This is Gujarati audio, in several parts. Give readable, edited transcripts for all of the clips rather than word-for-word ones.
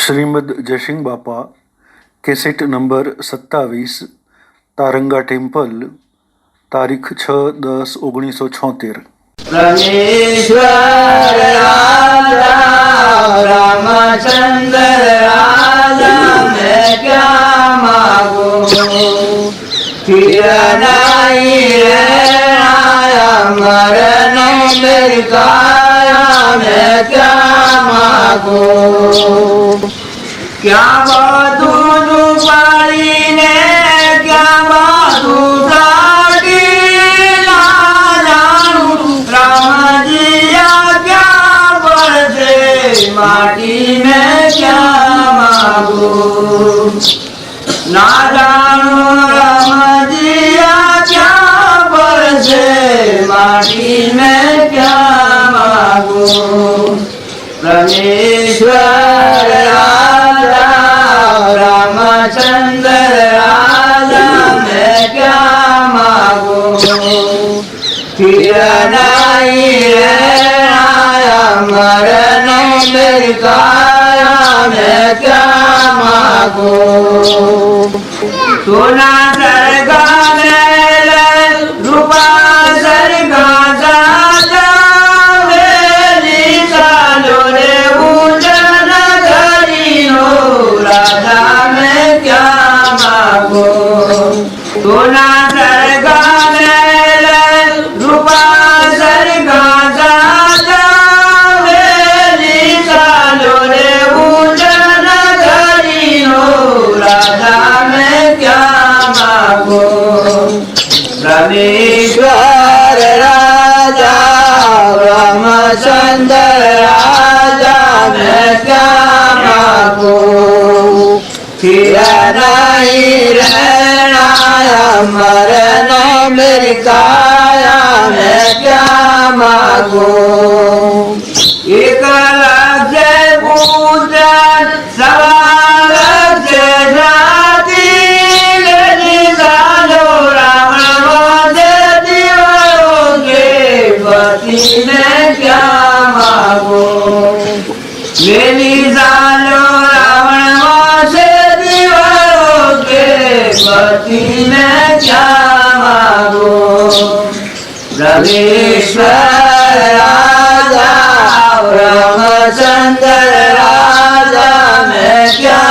श्रीमद जयसिंह बापा कैसेट नंबर 27 तारंगा टेम्पल तारीख 6/10/1976। परमेश्वर राजा रामचंद्र राजा मैं क्या मांगू फिर नहीं रहना मरण मेरी काया मैं क्या मांगू क्या बातू पाली ने क्या बातू माटी में क्या मांगू ना जानू राम जिया क्या बरसे माटी में क्या मांगू परमेश्वर राजा रामचंद्र राजा मैं क्या मांगू फिर नहीं रहना मरण मेरी काया मैं क्या मांगू सोना सरगा रूपा सरगा जाता मेरी सालो रे उजन धरी हो राजा मैं क्या मांगू सोना सरगा रूपा सरगा जाता परमेश्वर राजा रामचंद्र राजा मैं क्या मांगू फिर नहीं रहना मरण मेरी काया मैं क्या मांगू एक लक्ष्य पूजन सवाल से जाती मैं क्या मांगू मेरी सालो रावण से दीवारों के पति में क्या मांगू परमेश्वर राजा रामचंद्र राजा मैं क्या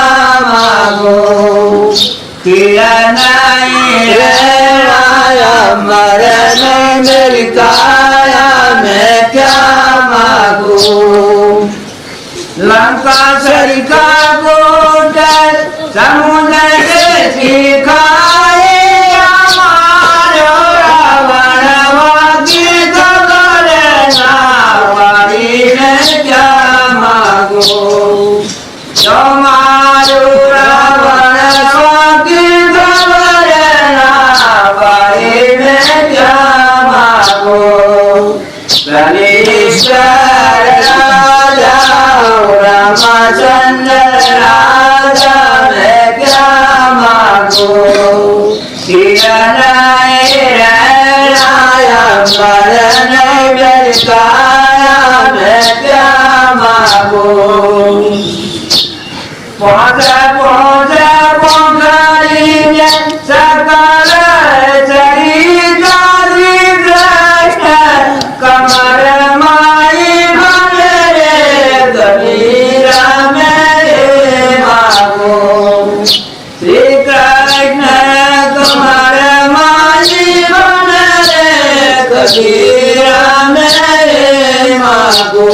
मांगू फिर नहीं रहना मरण मेरी काया मैं क्या मांगू लंका सरिका गोटर समुद्र के सिखाए हमारो रावण वादी गगन नावारी मैं क्या मांगू तुम्हारो रावण वादी गगन नावारी मैं क्या मांगू परमेश्वर राजा रामचंद्र राजा मैं क्या मांगू फिर नहीं रहना मरण मेरी काया मैं क्या मांगू पहुँच सकल कमर माई भरे गरीरा मेरे मांगू श्री कृष्ण कमर माई भरे गरीरा मेरे मांगू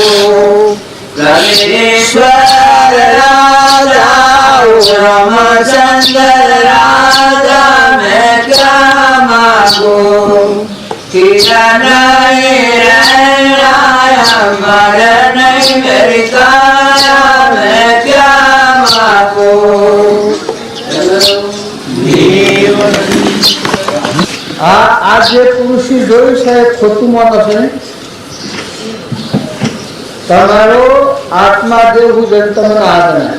परमेश्वर राजा रामचंद्र राजा मैं क्या मांगू फिर नहीं रहना मरण मेरी काया मैं क्या मांगू आज જે પુરુષી જોયું છે ખોટું માનો છે તમારો આત્મા દેવું જનતમના આદના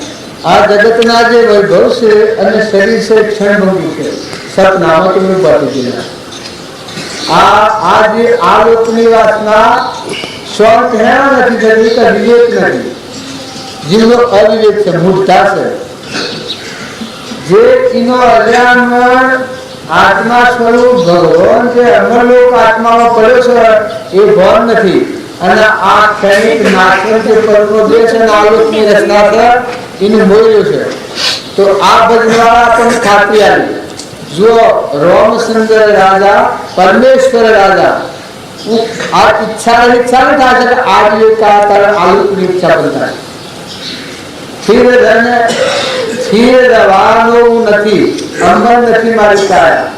આ જગતના જે વૈભવ છે અને શરીર છે ક્ષણભંગી છે સપનામાં તમે બાકી ગયા आज आलोकनी वासना स्वर्ग है नहीं, विवेक नहीं। જેમનો અવિવેક છે, મૂઢતા છે, જે એનો અજાણમાં આત્મા સ્વરૂપ ભગવાન જે અમરલોક આત્મામાં પડ્યો છે એ ભાન નથી. અને આ ક્ષણિક નાશવંત જે પરમો દેહ છે અને આલોકની રચના છે એનું મોયું છે. તો આ ભજનવાળા આપણને ખાતરી આવી. જો રામચંદ્ર રાજા, પરમેશ્વર રાજા આ ઈચ્છા નથી થાય કે આજ આલોકની ઈચ્છા પણ થાય. સ્થિર રહેવાનું નથી, અમર નથી મારી કાયા,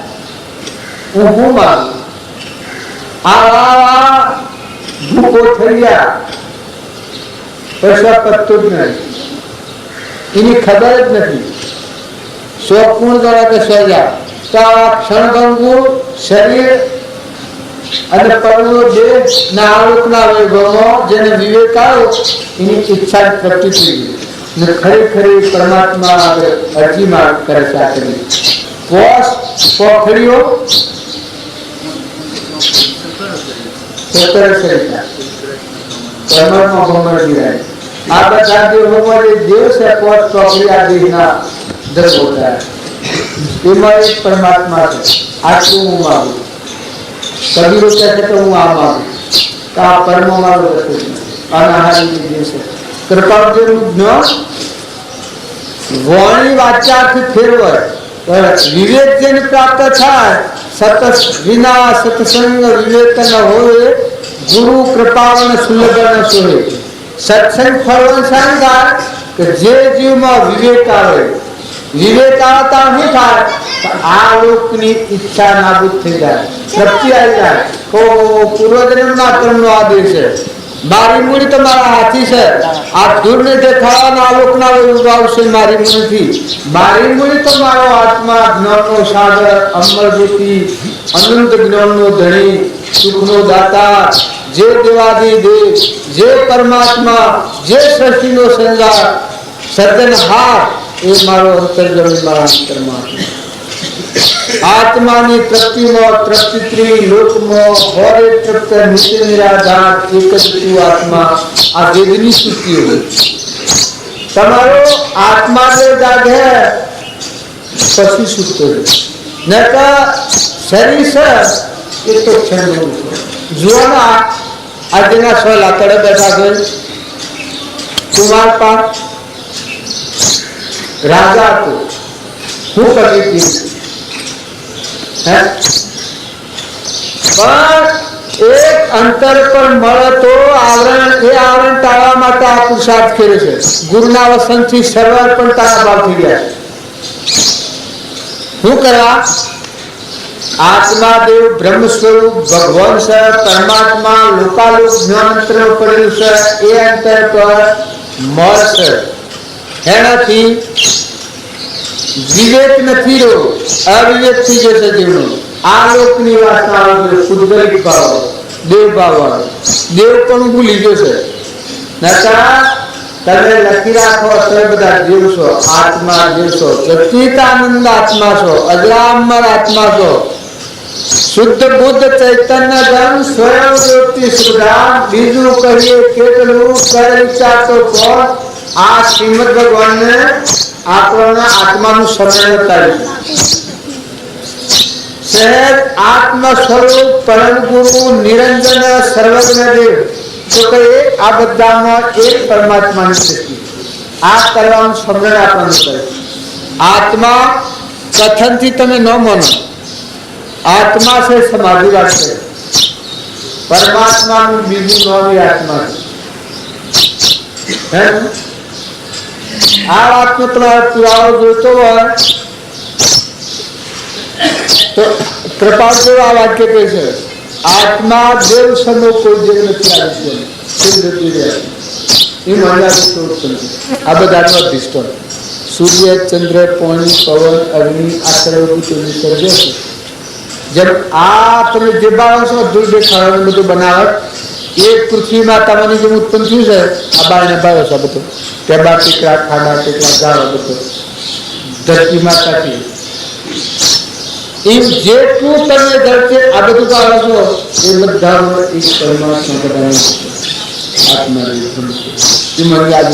હું માનું. આ ભૂખો થઈ ગયા પછી પત્તું જ નહીં, એની ખબર જ નથી. સ્વપૂર્ણ દ્વારા કે સજા તો આ ક્ષણભંગુ શરીર અને પરનો દેહ ના આલોકના વૈભવનો જેને વિવેક આવ્યો એની ઈચ્છા પ્રગતિ થઈ ગઈ ને ખરેખરી પરમાત્મા અરજીમાં કરે છે. આ કરી પોખડીઓ આ બધા દેવ છે પોષ પોખડી આ દેહના ધર્મોતા એમાં એક પરમાત્મા છે. આટલું હું માનું. કબીરો કહે છે કે હું આ માનું કે આ પરમ મારો અનાહારી દેહ છે. કૃપાળુનું જ્ઞાન વાણી વાચાથી ફેરવાય, વિવેક જેને પ્રાપ્ત થાય સત વિના સત્સંગ વિવેક ન હોય, ગુરુ કૃપાવન સુલભ ન સોય. સત્સંગ ફળવાનું સાંગાર કે જે જીવમાં વિવેક આવે, વિવેક આવતા શું થાય આ લોકની ઈચ્છા નાબૂદ થઈ જાય, તૃપ્તિ આવી જાય. પૂર્વજન્મના કર્મનો આદેશ છે. મારી મૂડી તો મારા હાથી છે. આ દૂરને દેખાવાના આલોકના આવશે મારી મૂડીથી. મારી મૂડી તો મારો આત્મા, જ્ઞાનનો સાગર, અમર જ્યોતિ, અનંત જ્ઞાનનો ધણી, સુખનો દાતા, જે દેવાદી દેવ, જે પરમાત્મા, જે સૃષ્ટિનો સંજાર, સર્જનહાર એ મારો અંતર્જમી, મારા અંતરમાં. આત્માની તૃપ્તિમાં તૃપ્તિત્રી લોકમાં હોરે તૃપ્ત નિત્ય નિરાધાર એક જ તું આત્મા. આ વેદની સૂચિ હોય. તમારો આત્મા જે જાગે પછી સૂચતો ન કે શરીર છે એ તો ક્ષણ જોવાના. આજના સ્વ લાકડે બેઠા છે કુમાર પાક રાજા હતો. હું કરી પણ એક અંતર પર મળે તો આવરણ, એ આવરણ ટાળવા માટે આ પુરુષાર્થ કરે છે. ગુરુના વસનથી સર્વર પણ તારાભાવ થઈ ગયા. શું કરવા? આત્મા દેવ બ્રહ્મ સ્વરૂપ ભગવાન છે, પરમાત્મા લોકાલોક જ્ઞાનંત્ર પડેલું છે. એ અંતર પર મળશે. એનાથી વિવેક નથી રહ્યો, અવિવેક થઈ જશે જીવનો. આ લોકની વાસના કુદરતી ભાવ, દેવ ભાવ વાળો દેવ પણ ભૂલી જશે. તમે લખી રાખો અત્યારે બધા જીવ છો, આત્મા જીવ છો, સચ્ચિદાનંદ આત્મા છો, અજરામર આત્મા છો, શુદ્ધ બુદ્ધ ચૈતન્ય જન સ્વયં જ્યોતિ સુધા. બીજું કહીએ કેટલું કર વિચાર તો કોણ? આ શ્રીમદ ભગવાનને આપણને આત્માનું સ્મરણ કર્યું. સહેજ આત્મ સ્વરૂપ પરમ ગુરુ નિરંજન સર્વજ્ઞ દેવ. તો કહીએ આ બધામાં એક પરમાત્માની સ્થિતિ. આ કરવાનું સ્મરણ આપણને કરે. આત્મા કથનથી તમે ન માનો. આત્મા છે સમાધિ વાત છે. પરમાત્માનું બીજું નામ આત્મા છે. આ વાતનો તમારે પુરાવો જોઈતો હોય તો કૃપાળદેવ આ વાક્ય કહે છે, આત્મા દેવ સમો કોઈ દેવ નથી આવી. આ બધાનો અધિષ્ઠાન સૂર્ય, ચંદ્ર, પાણી, પવન, અગ્નિ આ સર્વભૂતોની સર્જે છે. જેમ આ તમે જે બાળકો છો ધૂળ દેખાડવાનું બધું બનાવટ એક પૃથ્વી માતાની જેમ ઉત્પન્ન થયું છે. આ બાળને બાળો છે બધું ટેબા ટીકડા ખાડા ટીકડા ગાળો બધું ધરતી માતાથી એમ જેટલું તમે ધરતી આ બધું બાળો છો એ બધા એક પરમાત્મા બધાને आत्मा ये मर्यादा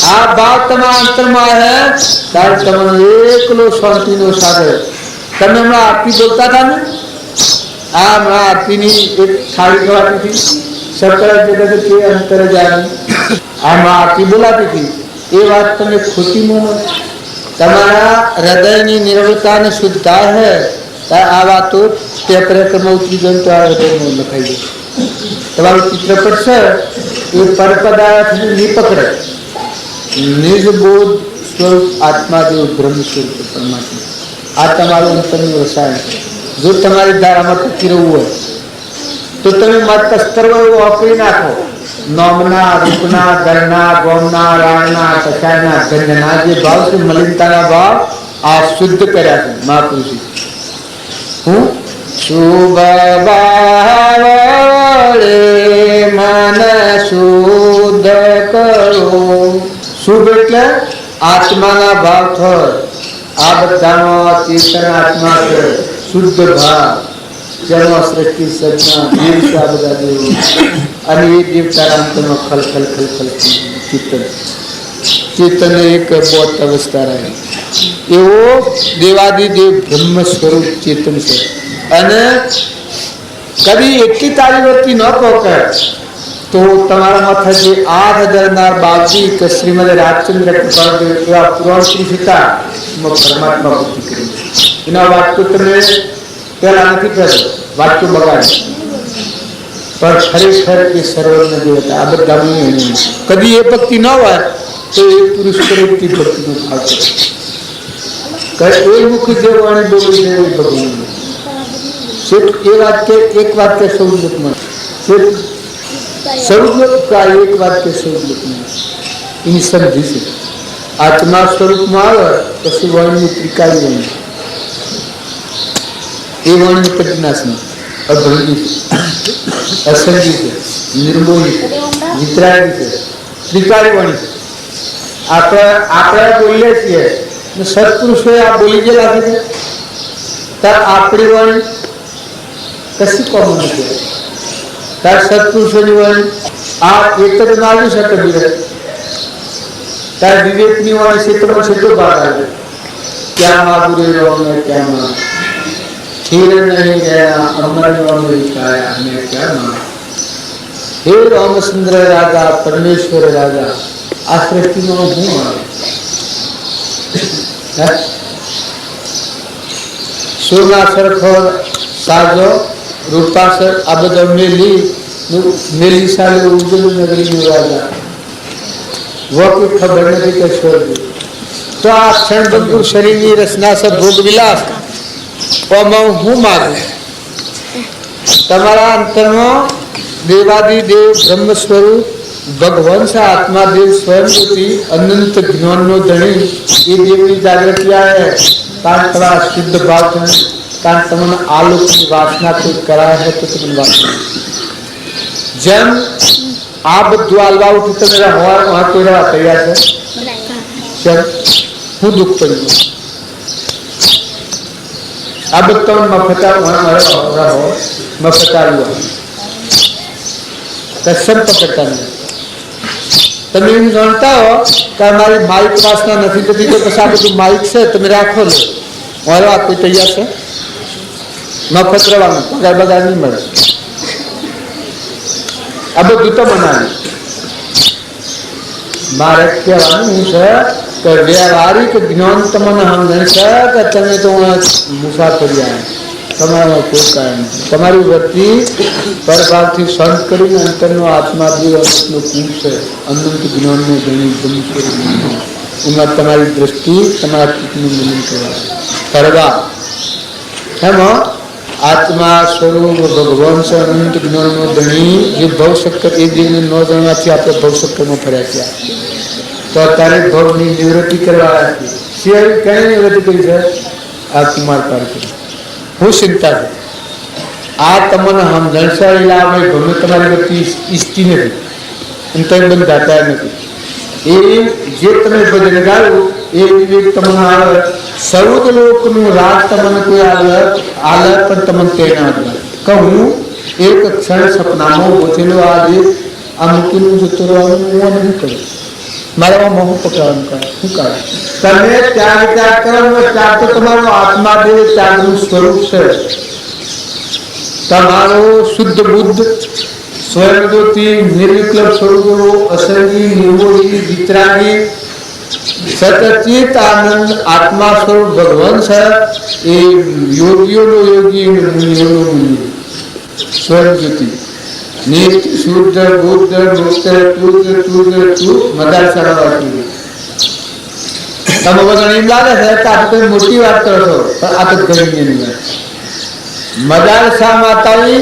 आ बात तमा अंतरमा है तार तमन एकलो शांतिनो सागर तमे हमारा आरती बोलता था ना आ हमारा आरती नहीं एक थाली गवाती थी शंकर जगत के अंतर जानी आ हमारा आरती बोलाती थी ये बात तमे खुशी मानो तमारा हृदयनी निर्मलता ने शुद्धता है आ वातो पेपर में उतरी गई तो आ हृदय में लखाई गई તમારું ચિત્રપટ છે એ પરપદાર્થ નહીં પકડે નિજ બોધ સ્વરૂપ આત્માદેવ બ્રહ્મ સ્વરૂપ પરમાત્મા આ તમારું અંતરનું રસાયણ જો તમારી ધારામાં ટકી રહેવું હોય તો તમે મત કસ્તરવો એવો વાપરી નાખો નોમના રૂપના ગણના ગોમના રાણના કચાયના ગંધના જે ભાવ છે મલિનતાના ભાવ આ શુદ્ધ કર્યા છે મહાપુરુષે હું શુભ ભાવડે મન શુદ્ધ કરો શુભ એટલે આત્માના ભાવ થાય આ બધાનો ચેતન આત્મા છે શુદ્ધ ભાવ જન્મ સૃષ્ટિ સર્જના દેવ આ બધા દેવ અને એ દેવતારાંતનો ખલ ખલ ખલ ખલ ચેતન ચેતન એક બોધ અવસ્થા રહે એવો દેવાદિદેવ બ્રહ્મ સ્વરૂપ ચેતન છે અને કદી એટલી તારી વૃત્તિ ન પકડે તો તમારા માથે જે 8000 બાપજી કે શ્રીમદ રાજચંદ્ર એવા પુરાણ પુરુષ હતા પરમાત્મા બુદ્ધિ કરી એના વાક્યો તમે પહેલા નથી કર્યો વાક્યો બગાડે પણ ખરેખર એ સર્વજ્ઞ દેવ હતા આ બધા કદી એ ભક્તિ ન હોય તો એ પુરુષ તરફથી ભક્તિનો ભાવ કરે એ મુખ જે વાણી બોલી છે એ ભગવાન सिर्फ ये वाक्य एक वाक्य स्वरूप में सिर्फ स्वरूप का एक वाक्य स्वरूप में इन समझी से आत्मा स्वरूप में आवे પછી વર્ણની ત્રિકાળી વર્ણ એ વર્ણની કઠિનાસના અભંગી અસંગી છે નિર્મોહી વિતરાગી છે ત્રિકાળી વર્ણ આપણે બોલીએ છીએ સત્પુરુષોએ આ બોલી ગયેલા છે ત્યારે આપણી વર્ણ કશી કોમન નથી તાર સત્પુરુષોની વાણી આ એક જ ના આવી શકે બીજા તાર વિવેકની વાણી ક્ષેત્રમાં છેલ્લો ભાગ આવે ક્યાં માગુરે રોમે ક્યાં માં ખીર નહીં ગયા અમર રોમે કાયા અને ક્યાં માં હે રામચંદ્ર રાજા પરમેશ્વર રાજા આ સૃષ્ટિમાં હું આવે સોના સરખો સાજો रूपासर अब मेली साले उज्जैन नगरी में राजा वो कोई खबर नहीं कि स्वर्ग तो आ क्षण बंधु शरीर की रचना से भोग विलास और मैं हूँ मांग तमारा अंतर में देवादि देव ब्रह्म स्वरूप भगवान से आत्मा देव स्वयं होती अनंत ज्ञान नो धनी ये देव की जागृति है तान थोड़ा शुद्ध भाव कारण तमन आलोक की वासना कोई करा है तो तुम वासना जब आप द्वालवा उठी तो मेरा हवार वहां कोई रहा तैयार है चल हूँ दुख पड़ी अब तो मफता वहां रहो मफता हुआ कसम पकड़ता नहीं તમે એમ જાણતા હો કે મારી માઇક વાસના નથી થતી તો પછી આ બધું માઇક છે તમે રાખો લો મારો આ કોઈ તૈયાર છે મફત રહેવાનું પગાર બગાર નહીં મળે આ બધું તો બનાવે મારે કહેવાનું છે કે વ્યવહારિક જ્ઞાન તમને સમજણ છે કે તમે તો મુસાફરી આવે તમારા કોઈ કારણ નથી તમારી વૃત્તિ પરભાવથી શાંત કરીને અંતરનો આત્મા દિવસનો કૂપ છે અનંત જ્ઞાનને ઘણી ગમી એમાં તમારી દ્રષ્ટિ તમારા ચિત્તનું મિલન કરવા એમાં आत्मा स्वरूप भगवान से अनंत ज्ञान नो धनी ये भव शक्कर एक दिन में 9 जणा थी आपने भव शक्कर में फर्या किया तो तारे भव ની નિવૃત્તિ કરવા હતી સિવાય કઈ નિવૃત્તિ કરી છે આ કુમાર પાર કરી હું ચિંતા છે આ તમને હમ દર્શાવેલા અમે ભમે તમારી વતી ઈષ્ટી નથી અંતર બંધાતા નથી એ જે તમે ભજન ગાયું એ વિવેક તમને આવે સૌદ લોકનું રાજ તમને કોઈ આલે પણ તમને તે ના કહું એક ક્ષણ સપનામાં ઉઠેલો આજે આ મૂકીને જતો રહેવાનું હું નહીં કરું, મારા મોહ પકડવાનું કરે શું કરે? તમે ત્યાગ કરવાનો, ત્યાગ તો તમારો આત્માદેવ ત્યાગનું સ્વરૂપ છે. તમારો શુદ્ધ બુદ્ધ સ્વયંજ્યોતિ નિર્વિકલ્પ સ્વરૂપ અસંગી નિર્મોહી વિતરાગી સતચિત આનંદ આત્મા સ્વરૂપ ભગવાન છે. એ યોગીઓનો યોગી મુનિઓનો મુનિ સ્વયંજ્યોતિ નિત્ય શુદ્ધ બુદ્ધ મુક્ત મદાર સરવાતી. તમે બધા એમ લાગે છે કે આ તો મોટી વાત કરો છો, પણ આ તો ગરીબની વાત. મદારસા માતાએ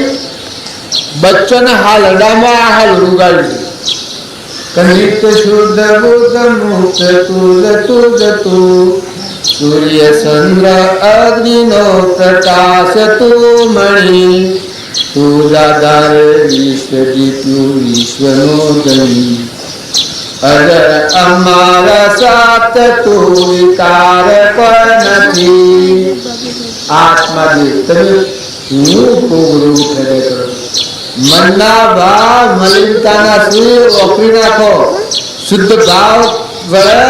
બચ્ચોને હાલ અડામાં હાલ ઉગાડી નિત્ય શુદ્ધ બુદ્ધ મુક્ત સૂર્ય ચંદ્ર અગ્નિનો પ્રકાશ તું મણી તુલાધાર વિશ્વ જીત્યું વિશ્વનો ધણી અજર અમારા સાત તું વિકાર પણ નથી. આત્માદેવ તમે હું ભોગવું ખરેખર મનના ભાવ મલિનતાના સુર વાપરી નાખો. શુદ્ધ ભાવ વડે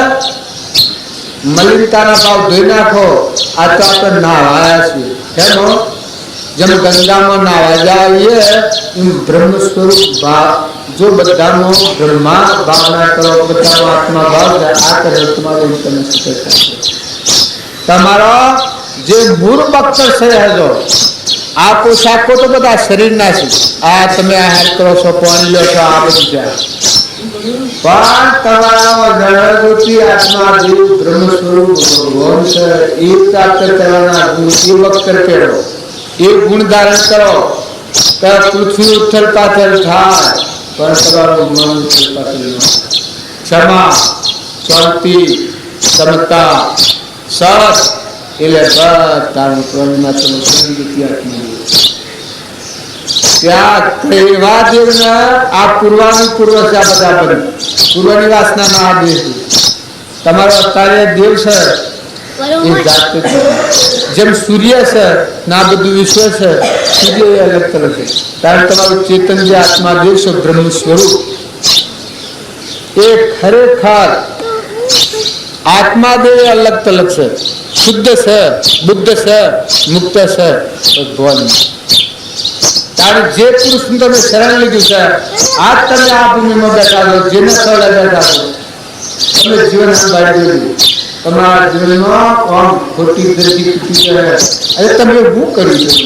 મલિનતાના ભાવ ધોઈ નાખો. આ તો આપણે નાવાયા છીએ. કેમ? જેમ ગંગામાં નાવા જાવીએ એમ બ્રહ્મ સ્વરૂપ ભાવ જો બધાનો બ્રહ્મા ભાવના કરો, બધાનો આત્મા ભાવ આ કરે તમારો તમે તમારો જે મૂળ બક્તર છે હજો આ પોશાકો તો બધા શરીરના છે. આ તમે આહાર કરો છો, પાણી લો છો, આ બધું છે. પણ તમારા જળજ્યોતિ આત્મા દેવ બ્રહ્મ સ્વરૂપ ભગવાન છે. એ પ્રાપ્ત કરવાના ગુણ એ બક્તર પહેરો, એ ગુણ ધારણ કરો તો પૃથ્વી ઉથલ પાથલ થાય, પણ તમારું મન ઉથલ પાથલ ન થાય. ક્ષમા, શાંતિ, સમતા, સત એટલે તારું પ્રવીણમાં તમે સંગીતી આત્મા ત્યાં એવા દેવને આ પૂર્વાની પૂર્વ છે. આ બધા બને પૂર્વની વાસનામાં આ દેવ તમારો અત્યારે દેવ છે એ જાતે જેમ સૂર્ય છે ને આ બધું વિશ્વ છે. સૂર્ય એ અલગ તરફ છે, કારણ તમારું ચેતન જે આત્મા દેવ છે બ્રહ્મ સ્વરૂપ એ ખરેખર આત્માદેવ અલગ તલગ છે. શુદ્ધ છે, બુદ્ધ છે, મુક્ત છે ભગવાન. તારે જે પુરુષનું તમે શરણ લીધું છે આજ તમે આ ભૂમિમાં બેઠા છો, જેને સ્થળે બેઠા છો તમે જીવન સંભાળી દીધું. તમારા જીવનમાં આમ ખોટી ગતિ તૂટી છે. અરે તમે શું કર્યું છે?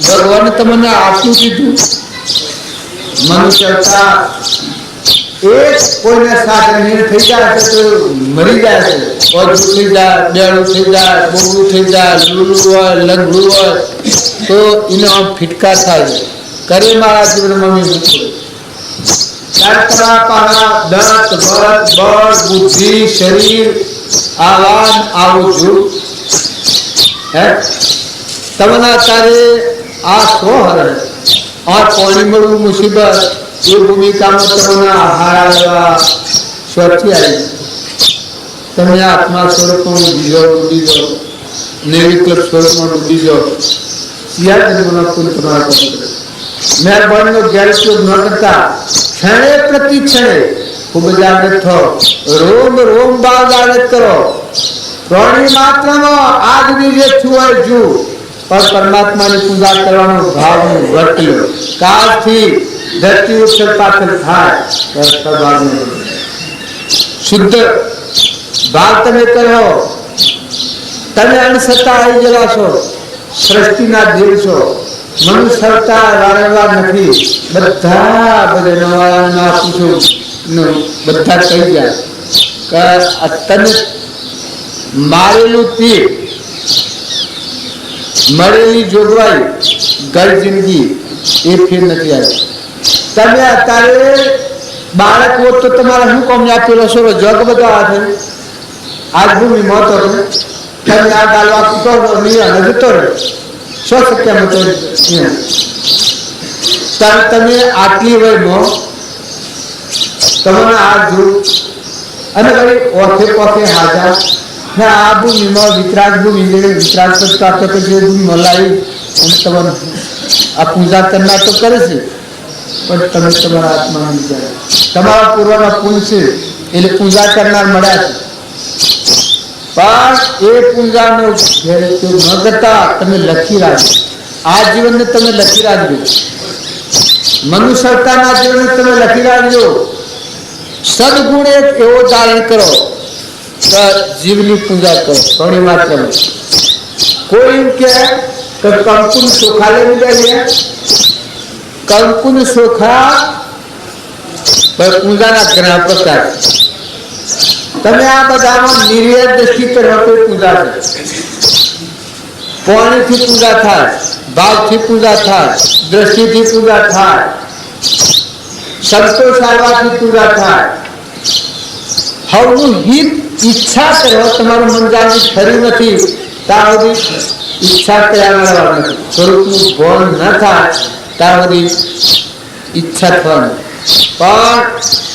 ભગવાને તમને આપ્યું કીધું મનુષ્યતા એક કોઈને સાથે નીર થઈ જાય છે તો મરી જાય છે. ઓછું થઈ જાય, બેડું થઈ જાય, બોગું થઈ જાય, લૂલું હોય, લંગડું હોય તો એનો આમ ફિટકા થાય છે. કરે મારા જીવનમાં મેં મૂકું દંત બળ બુદ્ધિ શરીર આવાન આવું છું હે તમને અત્યારે આ સો હરે આ પાણી મળવું મુસીબત એ ભૂમિકામાં તમને આહાર આવ્યા સ્વચ્છ આવી તમે આત્મા સ્વરૂપમાં ડૂબી જાઓ, નિર્વિકલ્પ સ્વરૂપમાં ડૂબી જાઓ. મહેરબાનીનો ગેરઉપયોગ ન કરતા ક્ષણે પ્રતિ ક્ષણે ખૂબ જાગૃત થો. રોમ રોમ ભાવ જાગૃત કરો. પ્રાણી માત્રમાં આજની જે છુવાય છું પણ પરમાત્માની પૂજા કરવાનો ભાવ વર્ત લો. કાલથી ધરતી ઉછળ પાછળ થાય શુદ્ધ ભાવ તમે કરો. તમે અણસત્તા આવી ગયેલા છો, સૃષ્ટિના દેવ છો. મનુષ્યતા વારંવાર નથી. બધા નવા પૂછો બધા કહી ગયા કે તને મારેલું તીર મળેલી જોગવાઈ ઘર જિંદગી એ ફેર નથી આવી. તમે અત્યારે બાળક હોત તો તમારે શું કામ આપેલો છો? જગ બધો હાથે આજ ભૂમિ મહત્વ તમે આ ગાલવા કૂટો નહીં જતો રહે શું શક્ય મતો તમે આટલી વયમાં તમને આ જો અને વળી ઓથે પોથે હાજા ને આ ભૂમિમાં વિતરાગ ભૂમિ વિતરાગ કરતા જે ભૂમિ મલાવી અને તમને આ પૂજા કરનાર તો કરે છે પણ તમે તમારા આત્માને વિચારો. તમારા પૂર્વના પુણ્ય છે એટલે પૂજા કરનાર મળ્યા છે, પણ એ પૂજાનો ન કરતા તમે લખી રાખજો. આ જીવનને તમે લખી રાખજો, મનુષ્ય અવતારના જીવનને તમે લખી રાખજો. સદગુણ એક એવો ધારણ કરો કે જીવની પૂજા કરો ઘણી માત્રામાં. કોઈ એમ કે કંકુન ચોખા લઈને જઈએ, કંકુન ચોખા પૂજાના ઘણા પ્રકાર. તમે આ બધામાં નિર્વેદ દ્રષ્ટિ કરવા કોઈ પૂજા છે. પાણીથી પૂજા થાય, ભાવથી પૂજા થાય, દ્રષ્ટિથી પૂજા થાય, સંતોષ આવવાથી પૂજા થાય. હવનું હિત ઈચ્છા કરો, તમારું મન જાણવું ખરી નથી ત્યાં સુધી ઈચ્છા કર્યા નથી. સ્વરૂપનું ભાન ન થાય ત્યાં સુધી ઈચ્છા થવાની. પણ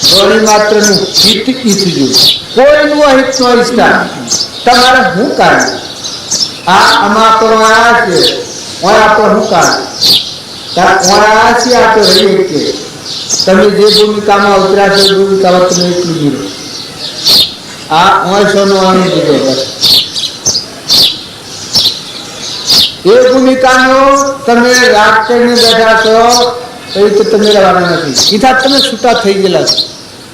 ધોની માત્રનું હિત ઈચ્છજો, કોઈનું અહિત નો ઈચ્છતા. તમારે શું કારણ? આમાં આપણો આવ્યા છે, આપણો શું કારણ? આવ્યા છીએ આ તો રહીએ કે તમે જે ભૂમિકામાં ઉતર્યા છો એ ભૂમિકામાં તમે એટલું જીરો. આ 900 દીધો બસ. એ ભૂમિકાનો તમે રાગ કરીને બેઠા છો તો એ તો તમે રહેવાના નથી. ઈથા તમે છૂટા થઈ ગયેલા છો.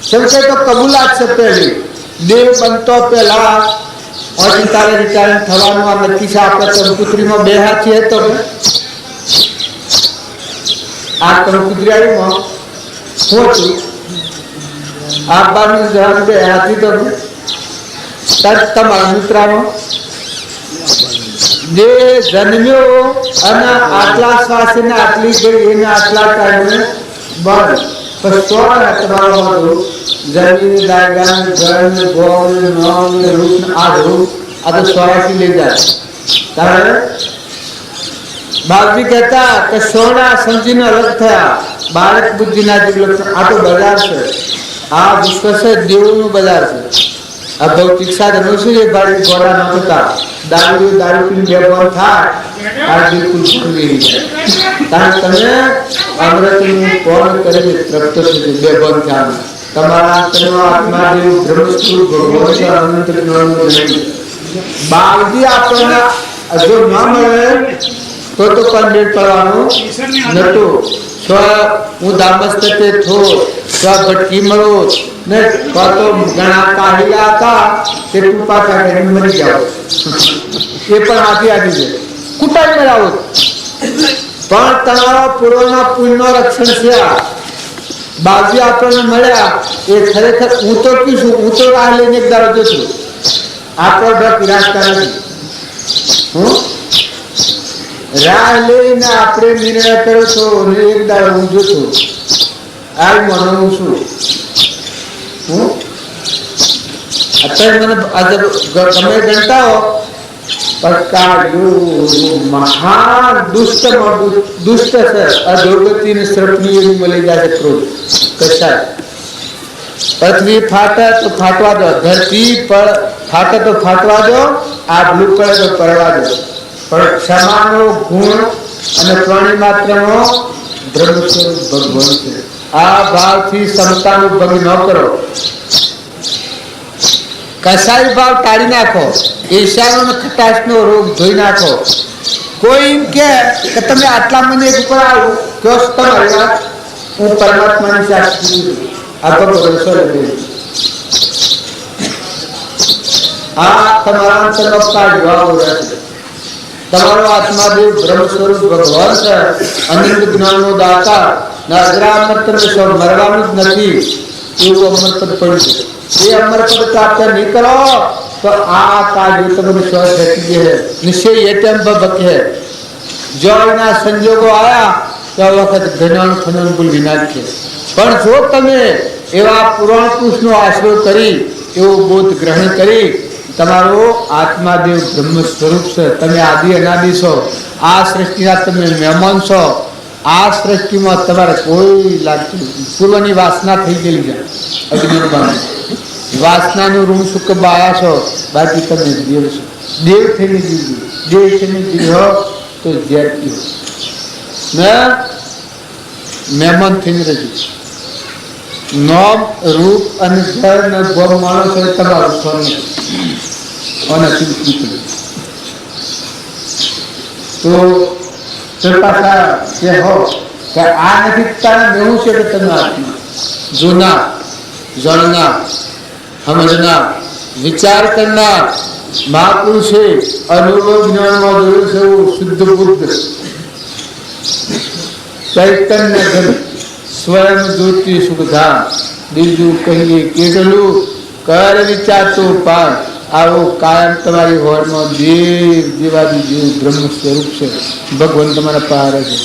સૌથી તો કબૂલાત છે પહેલી. દેવ બનતો પહેલા તારે રિટાયર થવાનું આ નક્કી છે. આપણે કંકુત્રીમાં બે હાથી હતો, આ કંકુત્રીમાં શું હતું? આ બારનું જવાનું બે હાથી તો તમારા મિત્રામાં જે જન્મ્યો અને આટલા શ્વાસ ને આટલી ગઈ એને આટલા ટાઈમે બંધ. પણ તમારો જમીન દાયગા ઘર ગોળ નવ રૂપ આ રૂપ આ તો 84 લઈ જાય. કારણ બાપજી કહેતા કે સોના સમજીને અલગ થયા, બાળક બુદ્ધિના જેટલો. આ તો બજાર છે, આ વિશ્વ છે, દેવોનું બજાર છે. આ ભૌતિક સાધનો શું છે? ભાઈ ગોળા ન થતા દારૂ પીને બેભાન થાય, આ બિલકુલ છૂટવી જાય. કારણ તમે અમૃતનું કોણ કરીને તૃપ્ત થશે બેભાન થયા. તમારા આત્મા દેવ બ્રહ્મસ્વરૂપ ભગવાન અનંત જ્ઞાનનું નહીં. બાવજી આપણને જો ન મળે તો કંડેટ પડવાનું નતું. હું દામસ્તે થો ભટકી મળો ને તો ઘણા કાઢેલા હતા તે ટૂંપા કાઢીને મરી જાઓ. એ પણ આથી છે કુટાઈ મેળાવો. પણ તમારા પૂર્વના પુણ્યનો રક્ષણ છે. બાજી આપણને મળ્યા એ ખરેખર હું તો કીશું, હું તો રાહ લઈને એક દાડો જોશું. આપણો ડર વિરાજતા નથી. હું રાહ લઈને આપણે નિર્ણય કર્યો છો ને એક દાડો હું જોશું. આ માનવું છું હું અત્યારે મને તમે ગણતા હો મહાન દુષ્ટ છે. અધોગતિ ને શ્રપની મળી જાય ક્રોધ. કશા પૃથ્વી ફાટે તો ફાટવા દો, ધરતી પર ફાટે તો ફાટવા દો, આ ભૂલ પડે તો પડવા દો. પણ ક્ષમાનો ગુણ અને પ્રાણી માત્રનો બ્રહ્મ સ્વરૂપ ભગવાન છે. આ ભાવથી સમતાનું ભંગ ન કરો. કસાઈ ભાવ ટાળી નાખો. ઈર્ષ્યાનો અને ખટાશનો રોગ ધોઈ નાખો. કોઈ એમ કે તમે આટલા મને ઉપર આવું કયો તમારી વાત? હું પરમાત્માની સાક્ષી છું. આ ભગવાન આ તમારા અંતરનો કાઢવા રહેશે. તમારો આત્માદેવ બ્રહ્મ સ્વરૂપ ભગવાન છે, અનંત જ્ઞાનનો દાતા. અજરામત મરવાનું જ નથી એવું અમરપદ પડ્યું છે. એ અમરપદ પ્રાપ્ત નહીં કરો તો આ કાર્ય તમને શ્વાસ રહેતી છે. નિશ્ચય એટમ બકે જો એના સંજોગો આવ્યા તો આ વખત ઘણા ખનન ભૂલ વિનાશ છે. પણ જો તમે એવા પુરાણ પુરુષનો આશરો કરી એવો બોધ ગ્રહણ કરી તમારો આત્માદેવ બ્રહ્મ સ્વરૂપ છે. તમે આદિ અનાદિ છો. આ સૃષ્ટિના તમે મહેમાન છો. આ સૃષ્ટિમાં તમારે કોઈ લાગતું પૂર્વની વાસના થઈ ગયેલી છે. અગ્નિમાં વાસનાનું ઋણ સુખ બાયા છો, બાકી તમે દેવ છો. દેવ થઈને જીવ્યું, દેવ થઈને જીવ્યો તો જ્ઞાતિ ને મહેમાન થઈને રહેજો. નામ રૂપ અને ઘર ને ગોળ માણસ હોય તમારું સ્વર્ણ અને નીકળ્યું તો પાછા કે હો કે આ નથી તારા એવું છે કે તમે આત્મા જૂના જણના સમજના વિચાર કરનાર મહાપુરુષે અનુભવ જ્ઞાનમાં જોયું છે એવું શુદ્ધ બુદ્ધ ચૈતન્ય ઘર સ્વયં જ્યોતિ સુખધામ બીજું કહીએ કેટલું કર વિચારતો પાર આવો કાયમ તમારી હોરમાં દેવ દેવાદી દેવ બ્રહ્મ સ્વરૂપ છે. ભગવાન તમારા પહાડે છે.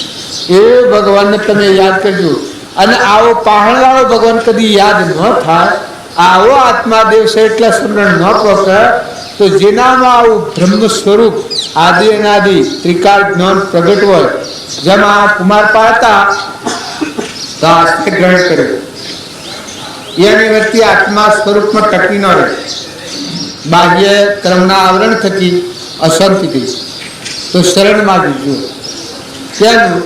એ ભગવાનને તમે યાદ કરજો. અને આવો પહાડવાળો ભગવાન કદી યાદ ન થાય, આવો આત્માદેવ છે એટલા સ્મરણ ન પકડે તો જેનામાં આવું બ્રહ્મ સ્વરૂપ આદિ અનાદિ ત્રિકાળ જ્ઞાન પ્રગટ હોય, જેમાં કુમાર પાડતા તો આસ્તે ગ્રહણ કરે એની વ્યક્તિ આત્મા સ્વરૂપમાં ટકી ન રહે. બાહ્ય કર્મના આવરણ થકી અશાંતિ થઈ તો શરણ માગી ત્યાંનું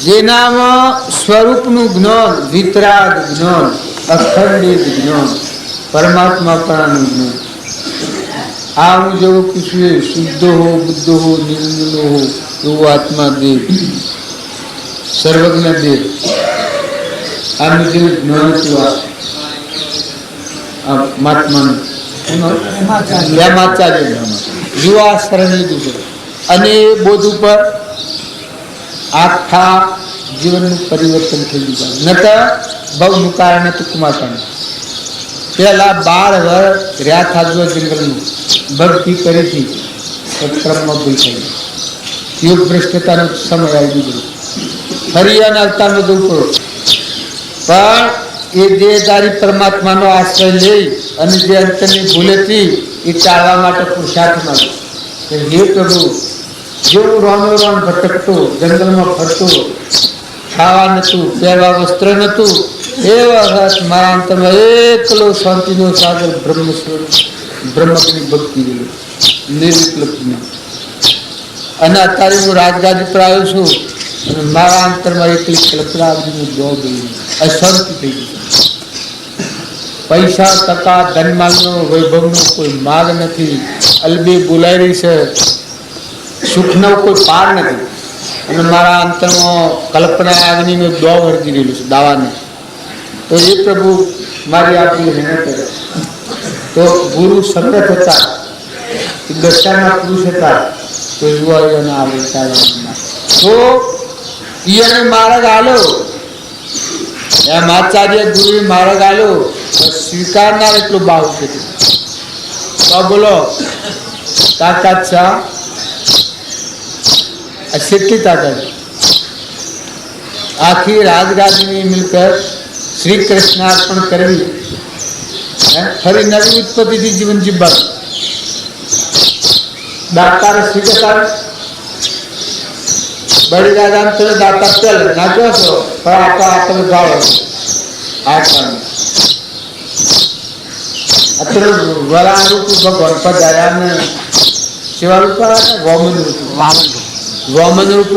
જેનામાં સ્વરૂપનું જ્ઞાન વિતરાગ જ્ઞાન અખંડિત જ્ઞાન પરમાત્મા પરાનું જ્ઞાન આ હું જેવું પૂછ્યું શુદ્ધ હો બુદ્ધ હો નિર્મલ હો એવું આત્મા દેવ સર્વજ્ઞ દેવ આનું જેવું જ્ઞાન હતું આ મહાત્માનું યુવા શરણ લીધું છે અને એ બોધ ઉપર આખા જીવનનું પરિવર્તન થઈ ગયું. ન તો બહુ મુકારણ હતું કુમારપાણ પેલા 12 વર્ષ રહ્યા થાજવા જંગલનું ભક્તિ કરી હતી ક્રમમાં ભૂલ થઈ યોગ ભ્રષ્ટતાનો સમય આવી ગયો. ફરી અને અવતારમાં જવું પડો પણ એ દેહધારી પરમાત્માનો આશ્રય લઈ અને જે અંતરની ભૂલ હતી એ ટાળવા માટે પુરુષાર્થ માંગ્યો. હે પ્રભુ, જેવું રોનો રોન ભટકતો જંગલમાં ફરતો, ખાવા નતું, પહેરવા વસ્ત્ર નતું, એ વખત મારા અંતરમાં એકલો શાંતિનો સાગર બ્રહ્મ સ્વરૂપ બ્રહ્મની ભક્તિ ગયેલો નિર્વિકલ્પની. અને અત્યારે હું રાજગાદી પર આવ્યો છું અને મારા અંતરમાં એકલી કલ્પનાનું દોડ ગયું, અશાંતિ થઈ ગઈ. પૈસા ટકા ધનમાલનો વૈભવનો કોઈ માગ નથી, અલબી બોલાઈ રહી છે, સુખનો કોઈ પાર નથી. અને મારા અંતરમાં કલ્પના અગ્નિનો દો વળગી રહેલું છે દાવાને. તો એ પ્રભુ મારી આપણી મહેનત કરે તો ગુરુ સમર્થ હતા, દશાના પુરુષ હતા તો યુવાઓને આવે તો એને માર્ગ આલો, એમ આચાર્ય ગુરુ માર્ગ આલો સ્વીકારનાર એટલો ભાવ છે. તો બોલો તાકાત છે, કેટલી તાકાત? આખી રાજગાદીની મિલકત શ્રી કૃષ્ણ અર્પણ કરવી, ફરી નવી ઉત્પત્તિથી જીવન જીવવાનું. દાતાર શ્રી કૃષ્ણ બળી દાદા તમે દાતા પેલ નાચો છો પણ આ તમે ગાળો આ કામ અત્યારે વરાણ રૂપ ભગવાન પધાર્યા ને સેવા રૂપ વોમન રૂપ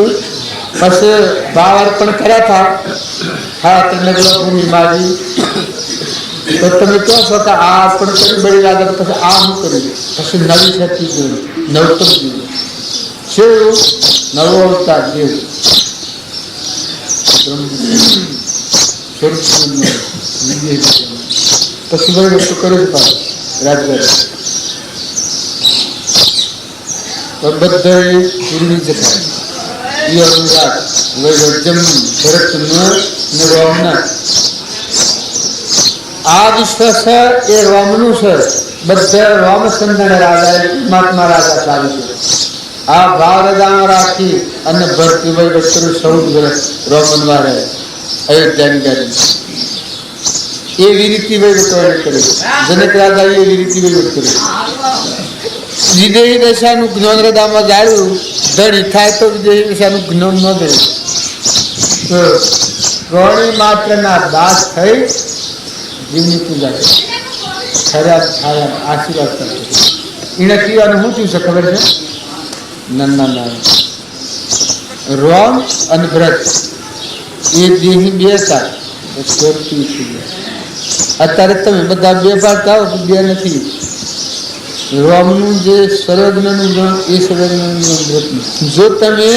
પછી ભાવ અર્પણ કર્યા હતા. હા તમને ભૂમિ માગી તો તમે કહો છો કે આ અર્પણ કરી બળી દાદા પછી આ શું કર્યું, પછી નવી શક્તિ જોયું, નવતમ જોયું છે નવો અવતાર દેવ પછી બધી વસ્તુ કરે છે પાછું રાજગાડી બધા ગુરુની જતા એ અનુરાગ વૈજમ ભરત ન રોમના આ વિશ્વાસ એ રોમનું છે. બધા રોમચંદ્ર રાજા મહાત્મા રાજા ચાલુ છે. આ ભાવ રજામાં રાખી અને ભરતી વય વસ્તુ 14 વર્ષ રોમનમાં રહે અયોધ્યાની ગાડી એવી રીતે વહીવટ કર્યો. જનક રાજા એવી રીતે વહીવટ કર્યો. વિદેહી દશાનું જ્ઞાન હૃદયમાં જાળ્યું ધણી થાય તો વિદેહી દશાનું જ્ઞાન ન ધર્યું. ગૌણી માત્રના દાસ થઈ જીવની પૂજા કરી, ખરાબ થાય આશીર્વાદ કરતો. એને કહેવાનું શું થયું છે ખબર છે? નન્ના નારાયણ રોમ અને ભરત એ દેહી બે હતા, સ્વરૂપી થઈ ગયા. અત્યારે તમે બધા બે ભાગ થાવ, બે નથી. રોમનું જે સર્વજ્ઞનું જ્ઞાન એ સર્વજ્ઞનું જ્ઞાન. જો તમે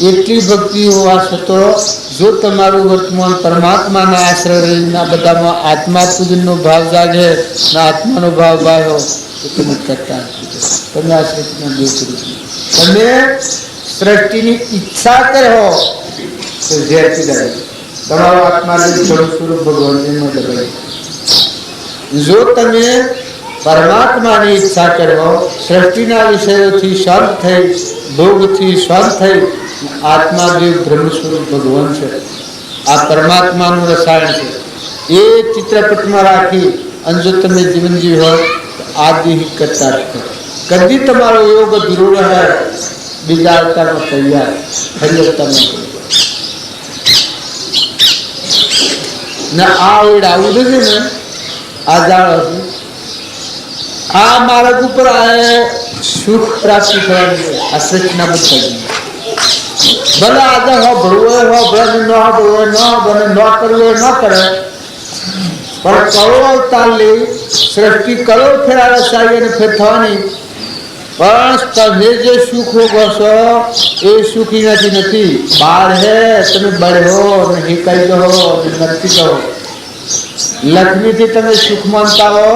એટલી ભક્તિ હોવા છતાં જો તમારું વર્તમાન પરમાત્માના આશ્રય રહીને બધામાં આત્મા પૂજનનો ભાવ જાગે ને આત્માનો ભાવ બાળો તો તમે કરતા તમે આ સૃષ્ટિના દેવ સ્વરૂપ. તમે સૃષ્ટિની ઈચ્છા કરો તો ઝેર પીડા તમારો આત્મા સ્વરૂપ ભગવાન એનો ડબલ. જો તમે પરમાત્માની ઈચ્છા કરો, સૃષ્ટિના વિષયોથી શાંત થઈ, ભોગથી શાંત થઈ, આત્મા દેવ બ્રહ્મ સ્વરૂપ ભગવાન છે. આ પરમાત્માનું રસાયણ છે. એ ચિત્રપટમાં રાખી અને જો તમે જીવન જીવ હોય તો આદિ કરતા રહો. કદી તમારો યોગ અધૂરો રહે, બીજા અવતારમાં તૈયાર ફરી અવતારમાં ને આ ઓડ આવું છે ને આ જાળ હતું. આ માર્ગ ઉપર આ સુખ પ્રાપ્તિ કરવાની આ સૃષ્ટિના બધા ભલે આજે ભળવું હોય ભલે ન ભળવું હોય ન કરવું હોય ન કરે, પણ કરોડ અવતાર લે સૃષ્ટિ કરોડ ફેરા રસાઈ અને ફેર થવાની. પણ તમે જે સુખ ભોગવશો એ સુખી નથી. બાર હે તમે બળો ને હિકાઈ દો નથી કહો. લક્ષ્મીથી તમે સુખ માનતા હો,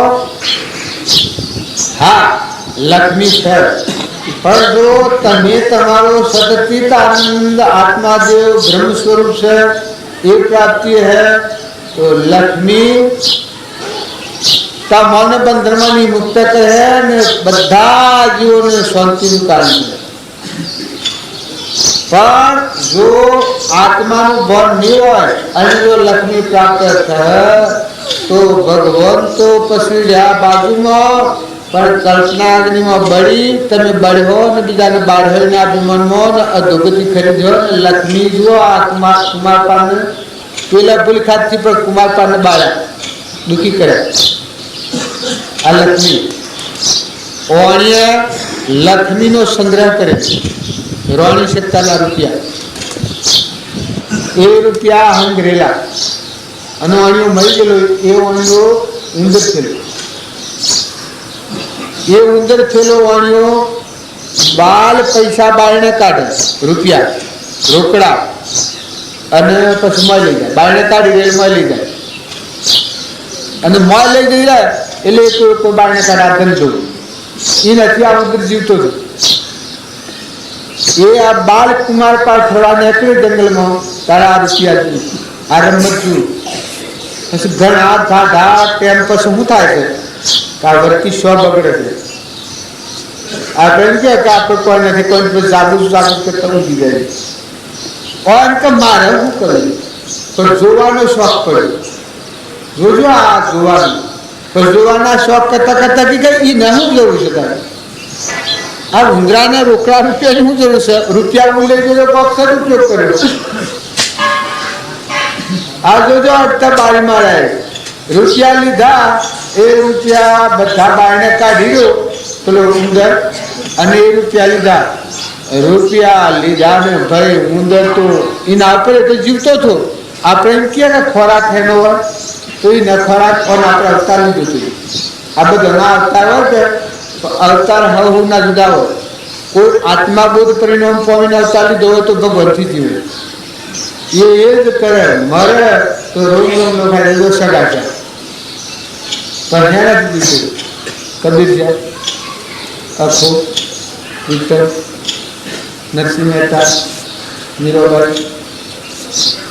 હા લક્ષ્મી છે, પણ જો તમે તમારો સદચિત આનંદ આત્મા દેવ બ્રહ્મ સ્વરૂપ છે એ પ્રાપ્તિ હે તો લક્ષ્મી તમામને બંધનમાંથી મુક્ત કરે ને બધા જીવોને શાંતિનું કારણ છે. પણ જો આત્માનું ભાન નહીં હોય અને જો લક્ષ્મી પ્રાપ્ત થાય તો ભગવાન તો પછી રહ્યા બાજુમાં, પણ કલ્પના અગ્નિમાં બળી તમે બળ્યો ને બીજાને બાળ્યો અભિમાનમાં અધોગતિ ખરીદ્યો ને લક્ષ્મી જુઓ આ કુમાર પાને પેલા ભૂલખાતથી પણ કુમાર પાને બાળ્યા દુઃખી કર્યા. આ લક્ષ્મી ઓણીએ લક્ષ્મીનો સંગ્રહ કરે છે. રોણી સત્તાના રૂપિયા એ રૂપિયા હંગરેલા અને ઓણીઓ મળી ગયેલો એ ઓણીઓ ઉંદર થયેલો. એ ઉંદર થયેલો વાણીઓ બાલ પૈસા બાળને કાઢે રૂપિયા રોકડા અને પછી મોય લઈ જાય. બાળને કાઢી દે મોય લઈ જાય અને મોય લઈ જઈ જાય એટલે કોઈ બાળને કાઢે આ ધંધો એ નથી. આ ઉંદર જીવતો હતો. એ આ બાળ કુમાર પાર ફરવા નીકળ્યો જંગલમાં તારા આ રૂપિયા આ રમત જોયું પછી ઘણા ઘાઢા ટેમ પછી શું થાય છે કાળવર્તી સ્વ બગડે છે. આપણે કે આપણે કોઈ નથી કોઈ જાગૃત કરતા ઉઠી જાય. એમ કે મારે શું કરવું પણ જોવાનો શોખ પડ્યો. જોજો આ જોવાનું પણ જોવાના શોખ કરતા કરતા કે એ નહીં જરૂર છે તારે આ ઉંદરાને રોકડા રૂપિયાની શું જરૂર છે? રૂપિયા હું લઈ ગયો પક્ષ ઉપયોગ કર્યો. આ જોજો અડધા બારી મારા રૂપિયા લીધા એ રૂપિયા બધા બારને કાઢી દો પેલો ઉંદર અને એ રૂપિયા લીધા ને ભાઈ ઉંદર તો એના આપણે તો જીવતો હતો. આપણે એમ કે ખોરાક એનો હોય તો એ ન ખોરાક પણ આપણે અવતાર લીધું હતું. આ બધા ના અવતાર હોય કે અવતાર હવ ના જુદા હોય. કોઈ આત્મા બોધ પરિણામ પામીને અવતાર લીધો હોય તો ભગવાનથી જીવે. એ જ કરે મરે તો રોગ સગા છે. પણ એને દીધું કબીર જાય અખો વિક્રમ નરસિંહ મહેતા મીરાબાઈ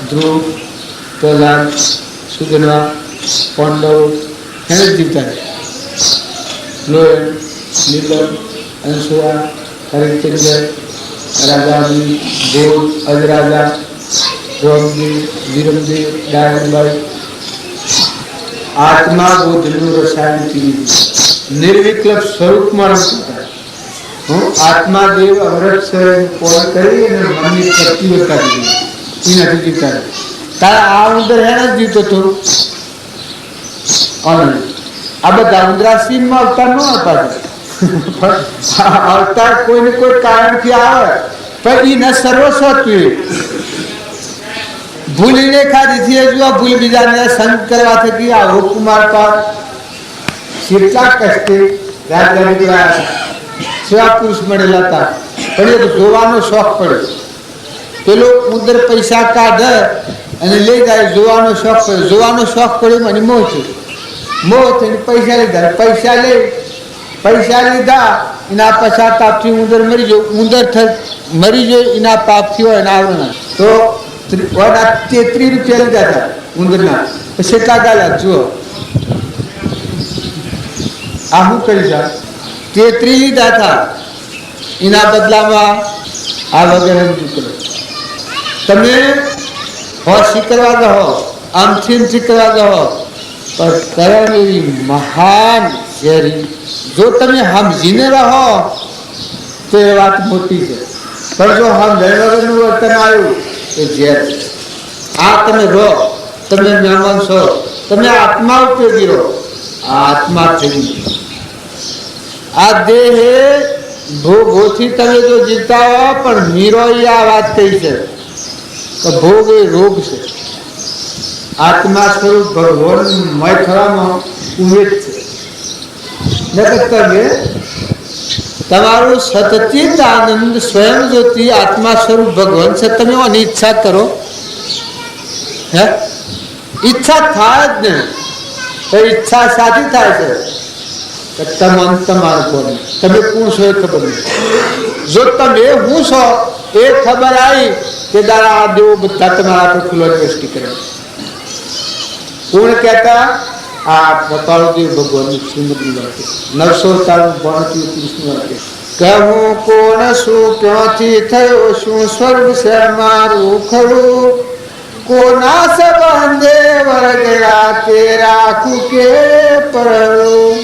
ધ્રુવ પ્રહલાદ સુગનવા પાંડવ એને જ જીવતા લોયન નીલમ અંશુઆ હરિચંદ્ર રાજાની ભોજ અજરાજા રોમદેવ વિરમદેવ ડાયણબાઈ આત્મા બોધનું રસાયણ નિર્વિકલ્પ સ્વરૂપમાં રમતા. હું આત્મા દેવ અમૃત કોણ કરી અને મનની શક્તિ બતાવી એ નથી જીવતા. તારા આ ઉંદર એને જ જીવતો હતો. આ બધા ઉંદરા સીનમાં અવતાર ન અવતાર અવતાર કોઈને કોઈ કારણથી આવે પણ એને સર્વસ્વ ભૂલીને ખાધી છે જો ભૂલ બીજાને સંગ કરવા થકી આ કુમાર પર કેટલા કષ્ટે રાજા સેવા પુરુષ મળેલા હતા, પણ એ જોવાનો શોખ પડ્યો. પેલો ઉંદર પૈસા કાઢે અને લઈ જાય, જોવાનો શોખ પડ્યો. જોવાનો શોખ પડ્યો મને મોહ છે. મોહ થઈને પૈસા લીધા. પૈસા લીધા એના પશ્ચાતાપથી ઉંદર મરી ગયો. મરી ગયો એના પાપથી હોય એના આવવાના તો 33 રૂપિયા લીધા હતા ઉંદરના. પછી એટલા ગાલા જુઓ આ શું કરી જા 33 લીધા હતા એના બદલામાં આ વગેરે કરો. તમે શીખવા ગયો આમથી શીખવા ગયો પણ કરણ એવી મહાન ઝેરી જો તમે સમજીને રહો તો એ વાત મોટી છે, પણ જો સમજણ વગરનું વર્તન આવ્યું એ ઝેર. આ તમે રહો, તમે મહેમાન છો, તમે આત્મા ઉપયોગી રહો. આ આત્મા થઈ આ દેહ ભોગોથી તમે જો જીવતા હો, પણ મીરોએ આ વાત કહી છે કે ભોગ એ રોગ છે. આત્મા સ્વરૂપ ભગવાન મય થવામાં ઉમેદ છે. નકર તમે તમારું સતચિત આનંદ સ્વયં જ્યોતિ આત્મા સ્વરૂપ ભગવાન છે, તમે આની ઈચ્છા કરો. હે ઈચ્છા થાય જ ને, તો ઈચ્છા સાચી થાય છે કે તમારું કોણ તમે કોણ છો એ ખબર નહીં. જો તમે હું છો એ ખબર આવી કે દાદા આ દેવો બધા તમારા પર ખુલ્લો દ્રષ્ટિ કરે. કોણ કહેતા આ પોતાળુદેવ ભગવાનની શ્રીમદની વાત 997 કૃષ્ણ વાત કે હું કોણ છું, ક્યાંથી થયો, શું સ્વર્ગ છે મારું ખરું, કોના સંબંધે વળગ્યા તે રાખું કે પરણું,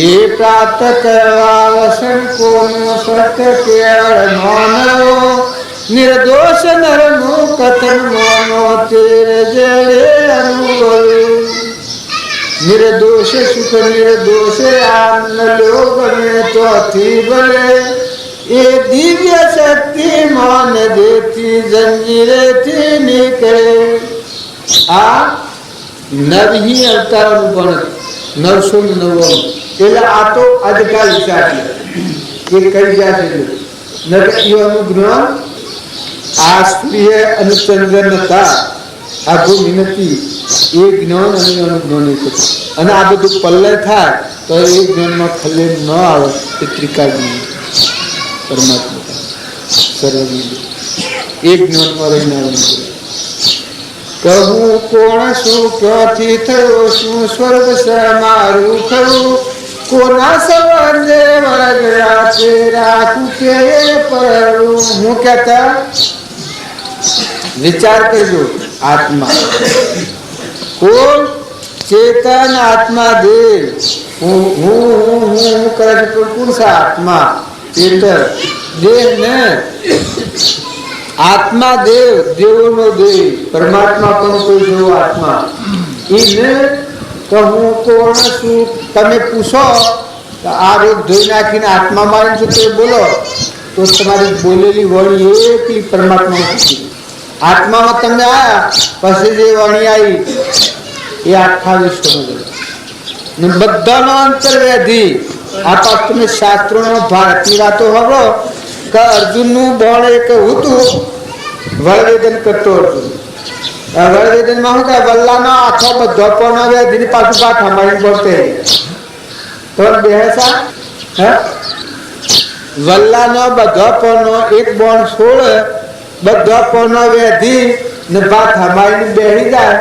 એ પ્રાપ્ત કરવા વસન કોનું સત્ય કેવળ માનવો, નિર્દોષ નરનું કથન માનો તેરે જડે અનુભવ્યું, નિર્દોષ સુખ નિર્દોષ આનંદ ગમે તોથી ભલે, એ દિવ્ય શક્તિ માન દેતી જંજીરેથી નીકળે. આ નવી અવતારનું પણ 999 એટલે આ તો આજકાલ વિચાર એ કઈ જાય છે નકીઓનું જ્ઞાન આ સૂર્ય અને ચંદ્ર નતા આ ભૂમિ નથી એ જ્ઞાન અને એનું જ્ઞાન એક હતું. અને આ બધું પલ્લય થાય તો એ જ્ઞાનમાં ખલેલ ન આવે એ ત્રિકાળ જ્ઞાન પરમાત્મા સર્વજ્ઞ એ જ્ઞાનમાં રહીને કહું કોણ શું ક્યાંથી થયો, શું સ્વર્ગ છે મારું ખરું, કોના સંબંધે વળગ્યા તે રાખું કે પરણું. હું કહેતા વિચાર કરજો. આત્મા કોણ? ચેતન આત્મા દેવ. હું કરે છે કોણ છે? આત્મા ચેતન દેહ ને આત્મા દેવ, દેવોનો દેવ પરમાત્મા પણ કોઈ જેવો આત્મા એને કહું કોણ શું. તમે પૂછો આ રોગ ધોઈ નાખીને આત્મા મારી છો તો બોલો તો તમારી બોલેલી વાણી એકલી પરમાત્મા. આત્મામાં તમે આવ્યા પછી જે વાણી આવી એ આખા વિશ્વમાં બધાનો અંતર્વ્યાધી. આ પાછ તમે શાસ્ત્રોનો ભારતી વાતો હવો કે અર્જુનનું બળ એક હતું વળવેદન કરતો અર્જુન. વળવેદનમાં શું કહે વલ્લાનો આખો બધો પણ વ્યાધિની પાછું પાઠ અમારી બોલતે તો બેસા હે વલ્લાનો બધો પણ એક બોણ છોડે બધો પણ વ્યાધિ ને પાઠ અમારી બેસી જાય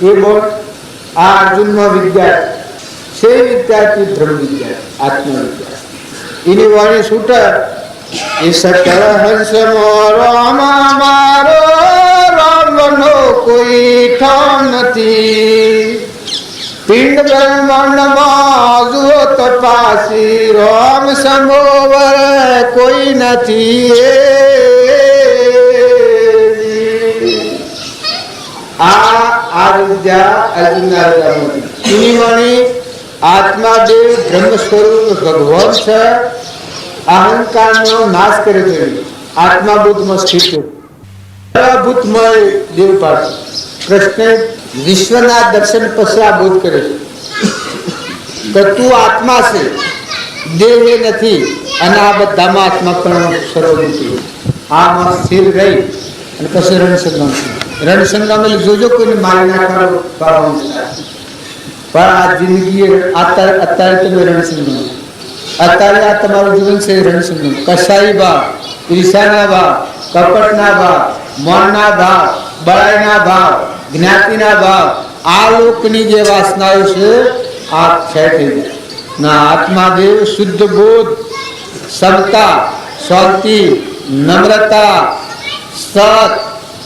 એ બોલ આ અર્જુનમાં વિદ્યા છે. વિદ્યાર્થી બ્રહ્મ વિદ્યા આત્મવિદ્યા એની વાણી છૂટે એ સકળ હંસ રામ મારો રામનો કોઈ ઠામ નથી, પિંડ બ્રહ્માંડમાં જુઓ તપાસી રામ સમોવર કોઈ નથી. આ વિદ્યા અર્જુનના એની વાણી આત્મા દેવ બ્રહ્મ સ્વરૂપ ભગવાન છે. અહંકારનો નાશ કરે છે. આત્મા બુદ્ધમાં સ્થિત ભૂતમય દેવ પાડે. કૃષ્ણે વિશ્વના દર્શન પછી આ બોધ કરે છે કે તું આત્મા છે, દેહ એ નથી, અને આ બધામાં આત્મા પણ સર્વભૂતિ. આમાં સ્થિર રહી અને પછી રણસંગ્રામ. રણસંગ્રામ એટલે જોજો કોઈને મારી નાખવાનો પણ આ જિંદગી અત્યારે તમે રણસંગ્રામ, અત્યારે આ તમારું જીવન છે રણસંગ્રામ. કસાઈ ભાવ, ઈર્ષાના ભાવ, કપટના ભાવ, મનના ભાવ, બળાઈના ભાવ, જ્ઞાતિના ભાવ, આ લોકની જે વાસનાઓ છે આ ક્ષય થઈ જાય. ના આત્માદેવ શુદ્ધ બોધ, સમતા, શાંતિ, નમ્રતા, સત,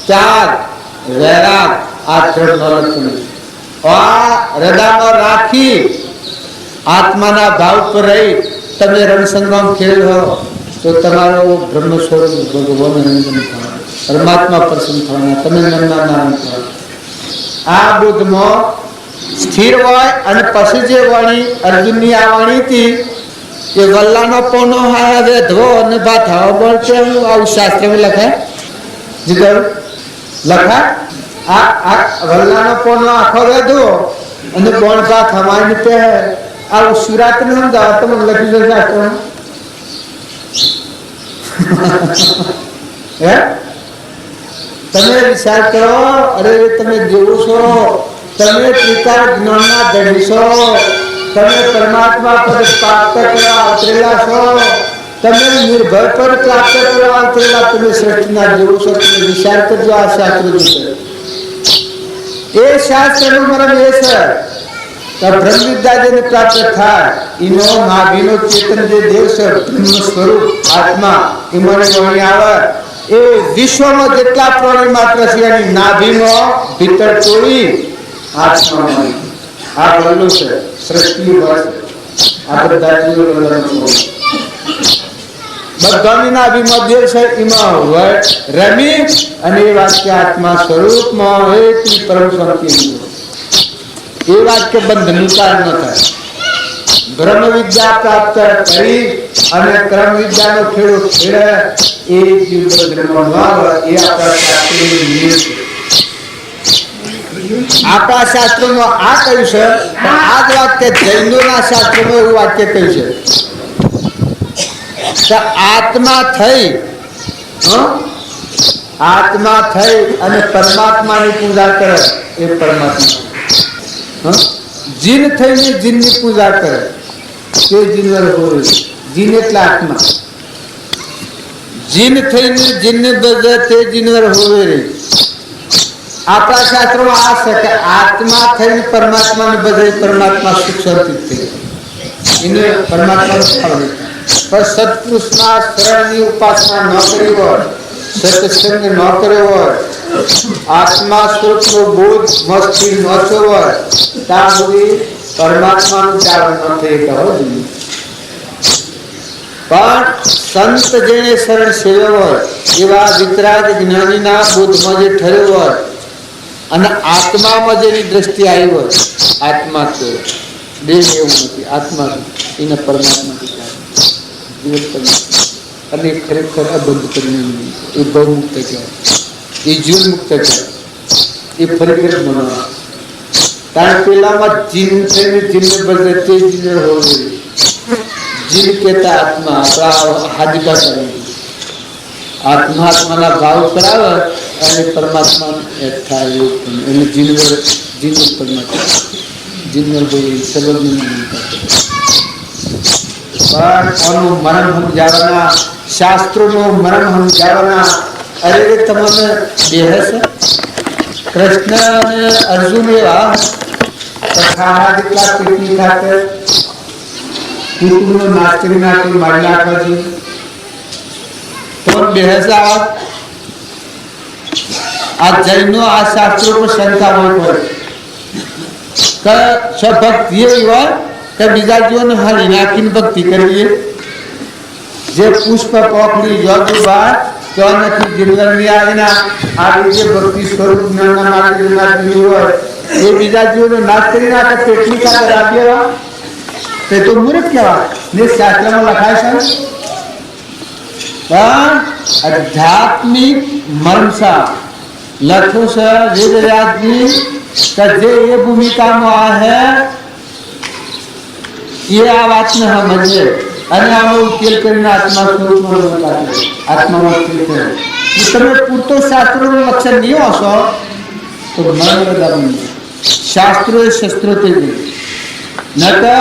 ત્યાગ, વૈરાગ, આ ત્રણ આ હૃદયમાં રાખી આત્માના ભાવ પર રહી તમે રણસંગ્રામ ખેલો તો તમારો બ્રહ્મ સ્વરૂપ ભગવાન પરમાત્મા પ્રસન્ન થવાના, તમે મનના નારાયણ થવાના. આ બોધમાં સ્થિર હોય અને પછી જે વાણી અર્જુનની આ વાણી હતી કે વલ્લાનો પોનો હા વેધવો અને ભાત હવા બોલશે, આવું શાસ્ત્રમાં લખાય જીગર લખાય. આ વલ્લાનો પોનો આખો વેધવો અને બોણ ભાત હવાની પે આવું શિવરાત્રી સમજાવ તમે લખી દો શાસ્ત્રમાં. હે તમે વિચાર કરો, અરે તમે દેવો છો, તમે ત્રિકાળ જ્ઞાનના ધણી છો, તમે પરમાત્મા પર પ્રાપ્ત કરવા અવતરેલા છો, તમે નિર્ભય પર પ્રાપ્ત કરવા અવતરેલા, તમે સૃષ્ટિના દેવો છો. તમે વિચાર કરજો આ શાસ્ત્ર વિશે. એ શાસ્ત્રનું મરમ એ છે કે બ્રહ્મ વિદ્યા જેને પ્રાપ્ત થાય એનો નાભીનો ચેતન જે દેવ છે બ્રહ્મ સ્વરૂપ આત્મા એ મને વણી આવે. એ વિશ્વમાં જેટલા પ્રાણી માત્ર છે એની નાભીમાં ભીતર તોડી આત્મા આ વલ્લું છે સૃષ્ટિ આ બધા બધાની નાભીમાં દેવ છે એમાં રમી અને એ વાક્ય આત્મા સ્વરૂપમાં એક પરમ શાંતિ એ વાક્ય બંધનું કારણ ન થાય. બ્રહ્મ વિદ્યા પ્રાપ્ત કરી અને ક્રમ વિદ્યાનો ખેડો ખેડે એ જીવ બંધનમાં આવે એ આપણા શાસ્ત્રોની નિયમ છે. આપણા શાસ્ત્રોમાં આ કહ્યું છે, આ જ વાક્ય જૈનોના શાસ્ત્રોમાં એવું વાક્ય કહ્યું છે કે આત્મા થઈ અને પરમાત્માની પૂજા કરે એ પરમાત્મા. જીન થઈને જીનની પૂજા કરે તે જીનવર હોય. જીન એટલે આત્મા. જીન થઈને જીનને બદલે તે જીનવર હોય રે. આપણા શાસ્ત્રોમાં આ છે કે આત્મા થઈને પરમાત્માને બદલે પરમાત્મા સુખ શાંતિ થઈ એને પરમાત્મા પણ સત્પુરુષના શરણની ઉપાસના ન કરી હોય, સત્સંગ ન કર્યો હોય, આત્મા સ્વરૂપનો બોધ મસ્તી ન થયો હોય ત્યાં સુધી પરમાત્માનું ચારણ ન થઈ ગયો. પણ સંત જેને શરણ સેવ્યો હોય એવા વિતરાગ જ્ઞાનીના બોધમાં જે ઠર્યો હોય અને આત્મામાં જેની દ્રષ્ટિ આવી હોય, આત્મા તો દેહ એવું નથી, આત્મા એને પરમાત્મા અને ખરેખર અબંધ કરીને એ બહુ મુક્ત કહેવાય, એ જીવ મુક્ત કહેવાય, એ ફરી મનવા. કારણ પેલામાં જીન થઈને જીનને બદલે તે જીન હોવું. જીન કહેતા આત્મા આપણા હાજકા કરે, આત્મા આત્માના ભાવ કરાવે અને પરમાત્મા થાય એવું એને જીનવર પરમાત્મા જીનવર હોય સર્વજ્ઞ. પણ આનું મરણ સમજાવવાના, શાસ્ત્રોનું મરણ સમજાવવાના. અરે તમને દેહ છે કૃષ્ણ અને અર્જુન એવા કથાના જેટલા પીઠની ખાતે પીઠનો નાશ કરી નાખી મારી નાખવા છે તો દેહ છે. આ જૈનો આ શાસ્ત્રો પર શંકા હોય કે ભક્તિ એવી હોય કે બીજા જીવોને હરી નાખીને ભક્તિ કરીએ. જે પુષ્પ પોખડી જોતું બાર તો નથી જીવનની આવીના આ રીતે ભક્તિ સ્વરૂપ જ્ઞાનના માર્ગમાં હોય એ બીજા જીવોનો નાશ કરી નાખે પેટની ખાતર આપીએ તે તો મૂર્ખ કહેવાય ને શાસ્ત્રમાં લખાય છે. પણ આધ્યાત્મિક મનસા લખો છે વેદવ્યાસજી કે જે એ ભૂમિકામાં હે એ આ વાતને સમજે અને આનો ઉકેલ કરીને આત્મા સ્વરૂપમાં બતાવે, આત્મામાં ઉકેલ કરે. તમે પૂરતો શાસ્ત્રોનું લક્ષણ નહીં હશો તો મન બધાનું શાસ્ત્રો એ શસ્ત્રો થઈ ગયું. ન તો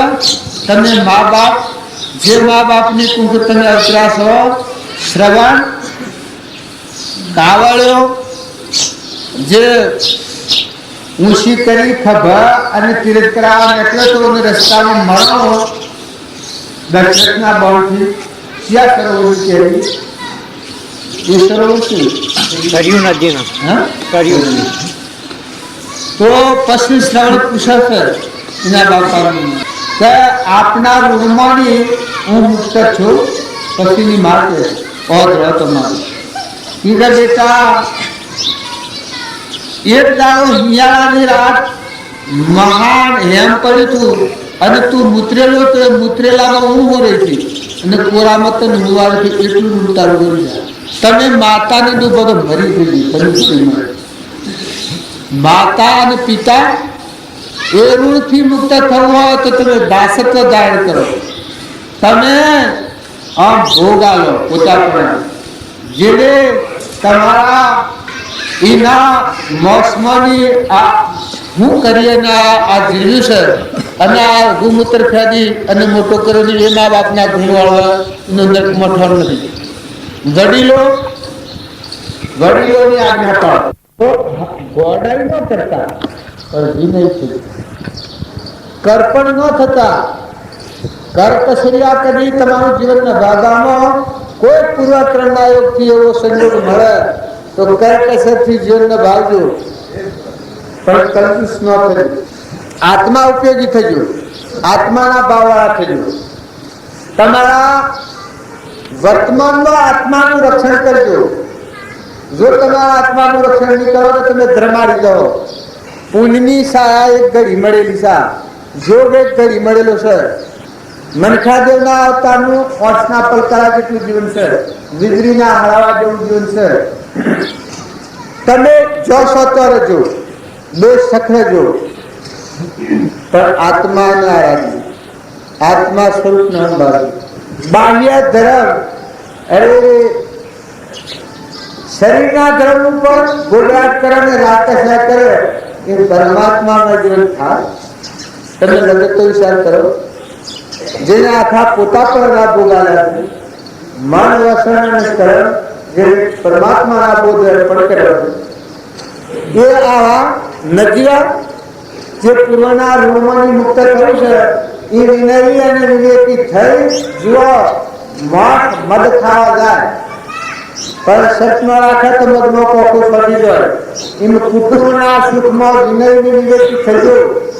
તમે મા બાપ જે મા બાપની કુંખ તમે અવતરાશો શ્રવણ કાવળ્યો જે ઊંચી કરી ખભા અને તીર્થ કરાવવા એટલે તો રસ્તામાં મળો દર્શકના બાળથી ક્યાં સરોવર કહેવાય? એ સરોવર શું કર્યું નદીનું કર્યું તો પછી શ્રવણ પૂછે છે એના બાપાનું કે આપના રૂમમાંની હું મુક્ત છું. પછીની માર્ગે ઓર હતો મારું કીધા બેટા એક દાડો હિયાળાની રાત મહાન હેમ પડ્યું હતું અને તું મૂતરેલો તો એ મૂતરેલામાં હું રહી હતી અને કોરામાં તને હુવાથી એટલું ઉતારું કરી જાય. તમે માતાને તો બધો ભરી દીધી. માતા અને પિતા એ ઋણથી મુક્ત થવું હોય તો તમે દાસત્વ ધારણ કરો. તમે આમ ભોગાલો પોતાના જેને તમારા એના મોસમાની આ હું કરીએ ને આ જીવ્યું છે અને આ ગુમૂત્ર ફેદી અને મોટો કરેલી એ મા બાપના ઘૂંવાળવા નરકમાં ઠર નથી. વડીલોની આજ્ઞા પાડો તો ગોડાઈ ન કરતા પણ વિનય થઈ કરપણ ન થતા કરકસરિયા કરી તમારું જીવનના ભાગામાં કોઈ પૂર્વકરણના યોગથી એવો સંયોગ મળે તો કરકસરથી જીવનને ભાવજો પણ કલ્પિસ ન કરજો. આત્મા ઉપયોગી થજો, આત્માના ભાવવાળા થજો. તમારા વર્તમાનમાં આત્માનું રક્ષણ કરજો. જો તમારા આત્માનું રક્ષણ નહીં કરો તો તમે ધર્માડી જાઓ. પુણ્યની સા એક ઘડી મળેલી સા જોગ એક ઘડી મળેલો છે. મનખાદેવના અવતારનું ઓછના પલકારા જેટલું જીવન છે. વીજળીના હળાવા જેવું જીવન છે. તમે જો સોતો રહેજો, દેશ સખરેજો પણ આત્માને આરાધજો, આત્મા સ્વરૂપને સંભાળજો. બાહ્ય ધર્મ અરે શરીરના ધર્મ ઉપર ગોળાટ કરે ને રાતસા કરે એ પરમાત્મામાં જીવન થાય. તમે જગતનો વિચાર કરો જેને આખા પોતા પર ના ભોગાલા મન વસન અને કર્મ જે પરમાત્માના બોધ અર્પણ કર્યો એ આવા નજીવા જે પૂર્વના ઋણમાંથી મુક્ત કર્યું છે એ વિનયી અને વિવેકી થઈ જુઓ મદ ખાવા જાય પણ સચમાં રાખે તો મદનો કોકો ફરી જાય. એમ કુટુંબના સુખમાં વિનયી વિવેકી થજો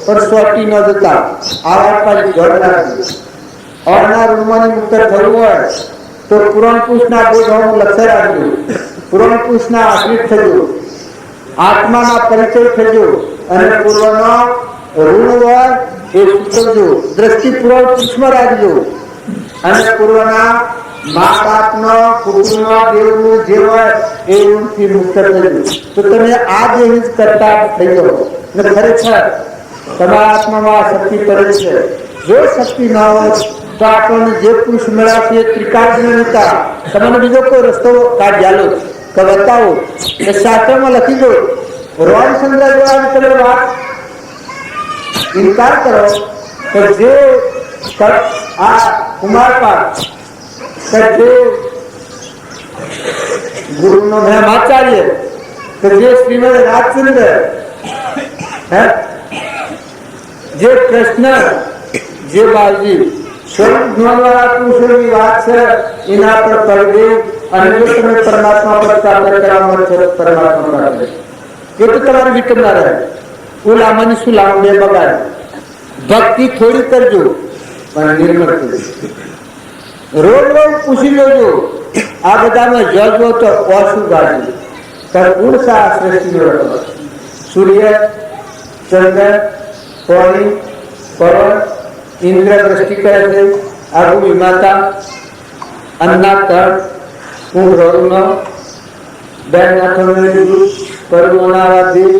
પણ સ્વાટી ન જતા આ વાત પાછી ઘર રાખજો. ઓરના ઋણમાંથી મુક્ત થયું હોય તો પુરાણ પુરુષના બોધવાનું લક્ષ્ય રાખજો. પુરાણ પુરુષના આશ્રિત થજો, આત્માના પરિચય થજો અને પૂર્વનો ઋણ હોય એ સૂચવજો. દ્રષ્ટિ પુરાણ પુરુષમાં રાખજો અને પૂર્વના મા બાપનો કુટુંબનો દેવનું જે હોય એ ઋણથી મુક્ત થજો. તો તમે આ જેવી જ કરતા થઈ જાઓ ને ખરેખર તમારા આત્મામાં શક્તિ પડેલી છે. જો શક્તિ ના હોય તો આપણને જે પુરુષ મળ્યા છે ત્રિકાળને નતા તમને બીજો કોઈ રસ્તો કાઢ્યાલો કે બતાવો એ શાસ્ત્રમાં લખી દો. રોમચંદ્ર જેવા તમે વાત ઇનકાર કરો તો જે આ કુમારપાળ કે જે ગુરુનો મહેમાચાર્ય કે જે શ્રીમદ રાજચંદ્ર જે કૃષ્ણ જે બાલજી સ્વરૂપ જ્ઞાનવાળા પુરુષોની વાત છે એના પર પડદે અને જો તમે પરમાત્મા પર પ્રાપ્ત કરવા મળે પરમાત્મા પ્રાપ્ત એ તો તમારે વિકમ ના રહે. ઉલામાની શું લાવ બે બગાડ. ભક્તિ થોડી કરજો પણ નિર્મળ કરજો. રોજ રોજ પૂછી લેજો આ બધામાં જજો તો ઓછું ગાજુ ઉડસા સૃષ્ટિનો રખો. સૂર્ય ચંદ્ર પાણી પવન ઇન્દ્ર દ્રષ્ટિ કરે છે. આ ભૂમિ માતા અન્ના તળ હું રોનો બેન નાથોને પરમોનાવાદી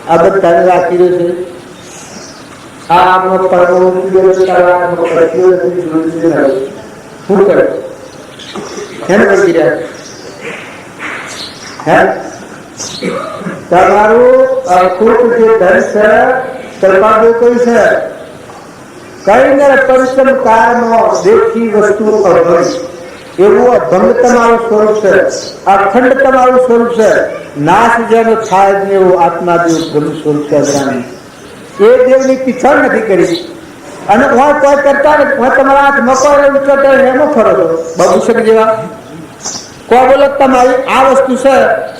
આ બધાને રાખી રહ્યો છે. આ આમનો પરમો શું કરે એને બચી રહ્યા હે તમારું અખૂટ જે ધન છે કલ્પાદો કોઈ છે કઈ ને પરિશ્રમ કાળમાં દેખી વસ્તુ અભંગ એવું અભંગ તમારું સ્વરૂપ છે, અખંડ તમારું સ્વરૂપ છે. નાશ જેનો થાય જ એવું આત્મા દેવ બ્રહ્મ સ્વરૂપ છે. એ દેવની પીછળ નથી કરી અને હું કોઈ કરતા નથી. હું તમારા હાથ મકોર ઉચોટે એમાં ફરો છો બાબુશક જેવા કોઈ બોલો તમારી આ વસ્તુ છે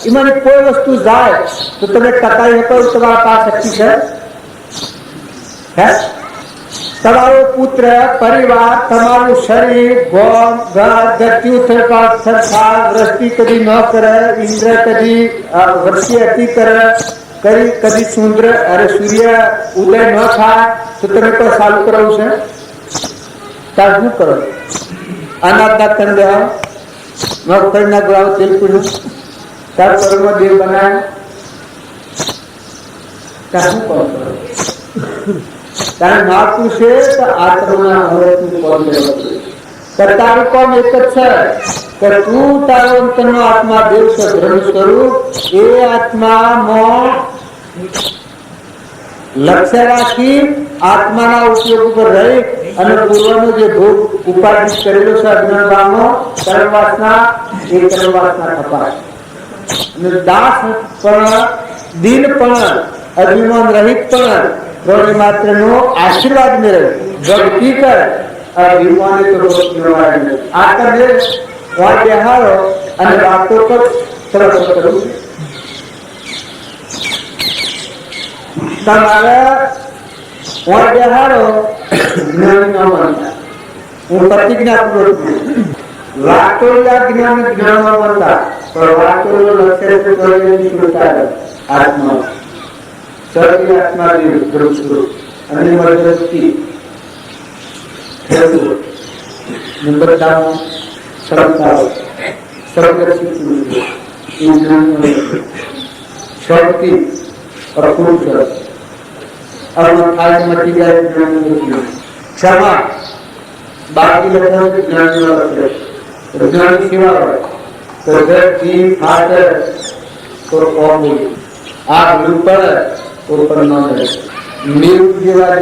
એમાંની કોઈ વસ્તુ જાય તો તમે ટકાઈ શકો તમારા પાસે શક્તિ છે હે? તમારો પુત્ર પરિવાર તમારું શરીર ગોમ ઘર ધરતી સંસાર વૃષ્ટિ કદી ન કરે, ઇન્દ્ર કદી વર્ષી અતિ કરે, કદી સુંદર અરે સૂર્ય ઉદય ન થાય તો તમે કોઈ ચાલુ કરાવું છે તાર શું કરો? અનાજના કંદે મગફળીના ગુલાબ તેલ પૂરું તાર પરમાં દેવ બનાવે તાર શું કોણ કરો? કારણ મહાપુર છે તો આત્મના અમૃતનું કોમ લેવું તારું કોમ એક જ છે કે તું તારો અંતરનો આત્મા દેવ છે બ્રહ્મ સ્વરૂપ. એ આત્મામાં લક્ષ્ય રાખી આત્માના ઉપયોગ ઉપર રહી અને પૂર્વનો જે ભોગ ઉપાધિ કરેલો છે અજ્ઞાનભાવનો કર્મવાસના એ કર્મવાસના કપાય અને દાસ પણ દિન પણ અભિમાન રહિત પણ પ્રભુ માત્ર નો આશીર્વાદ મેળવે ભક્તિ કર અભિમાની તો ભક્તિ આ કરે વાર બેહારો અને વાતો પર સરસ કરું. તમારે વાર બેહારો જ્ઞાન ન બનતા હું પ્રતિજ્ઞા પૂર્વક વાતો જ્ઞાન જ્ઞાન ન બનતા પણ વાતો લક્ષ્ય આત્મા સર્વ આત્મા અને મદદથી નિમ્રતાનો સરળતાઓ શક્તિ અપૂર્વ મટી જાય ક્ષમા બાકી જ્ઞાન સિવાય તો ઘરથી ફાટર તો આ ઉપર ન રહે મેવ જેવા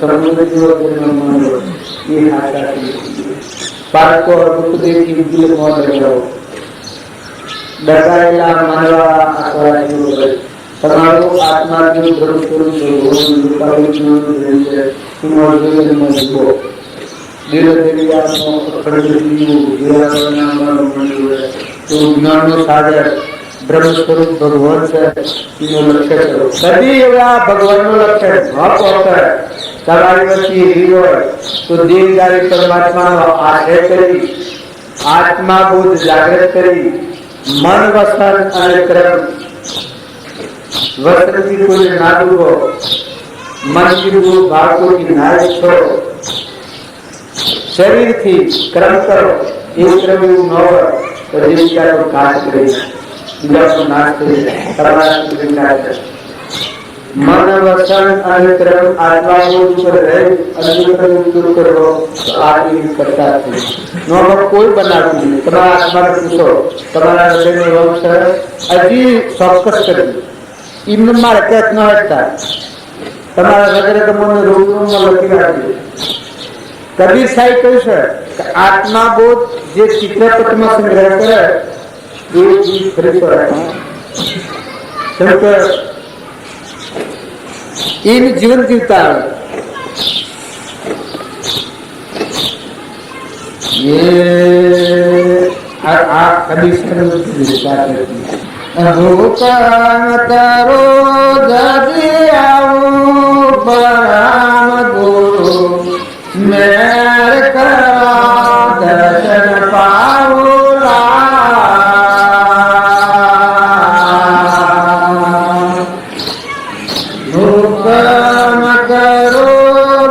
સમુદ્ર જેવો એ આશા બાળકો દેખી ડગાયેલા માનવા તમારું આત્મા જ્ઞાનનો સાગર બ્રહ્મ સ્વરૂપ ભગવાન છે એનું લક્ષ્ય કરો. કદી એવા ભગવાનનું લક્ષ્ય ન પહોંચે તમારી વચ્ચે હોય તો દેહદારી પરમાત્માનો આશ્રય કરી આત્મા બોધ જાગૃત કરી મન વસન અને કર્મ વસ્ત્રથી કોઈ ના ડૂબો મનથી બાળકોથી ના છોડો શરીરથી કર્મ કરો એ કર્મ એવું ન હોય તો દેશિયાનો ઘાત કરી બીજાનો નાશ કરી તમારા મન વસન અને કર્મ આત્માનો ઉપર રહે અને દૂર કરવો આ કરતા નો કોઈ બનાવતું નહીં. તમારા આત્માને પૂછો તમારા હૃદયનો રોગ છે હજી ચોક્કસ કરી એમને મારે કેચ ન હટતા તમારા હૃદય તમને રોગમાં લખી રાખજો. કબીર સાહેબ કહ્યું છે કે આત્મા બોધ જે ચિત્રપટમાં સંગ્રહ કરે એ એનું જીવન જીવતા આ કબીર તારો જદી આવું બરામ ગુરુ મેર કરા દર્શન પાઉલા હુકમ કરો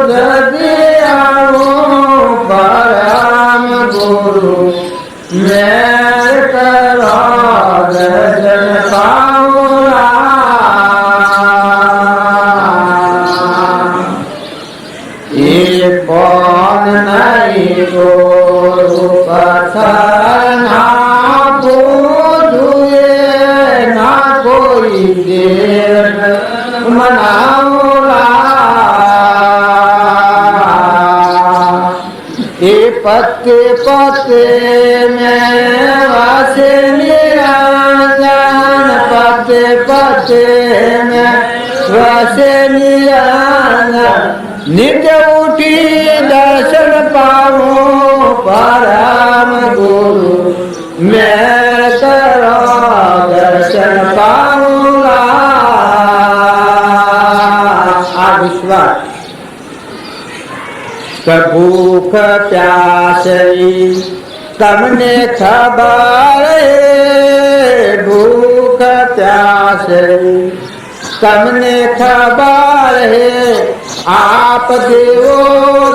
જદી આવું બરામ ગુરુ નહીં તો પથના પૂજુએ ના કોઈ દેવ મનાવલા એ પતે પતે મેં વાસે નિરંજન પતે પતે મેં વાસે નિરંજન નિત્ય ઉઠી દર્શન પાવું પરમ ગુરુ મેં કરો દર્શન પાઉલા આ વિશ્વાસ ભૂખ પ્યાસી તમને ખબર હે ભૂખ પ્યાસી તમને ખબર હે આપ દેવો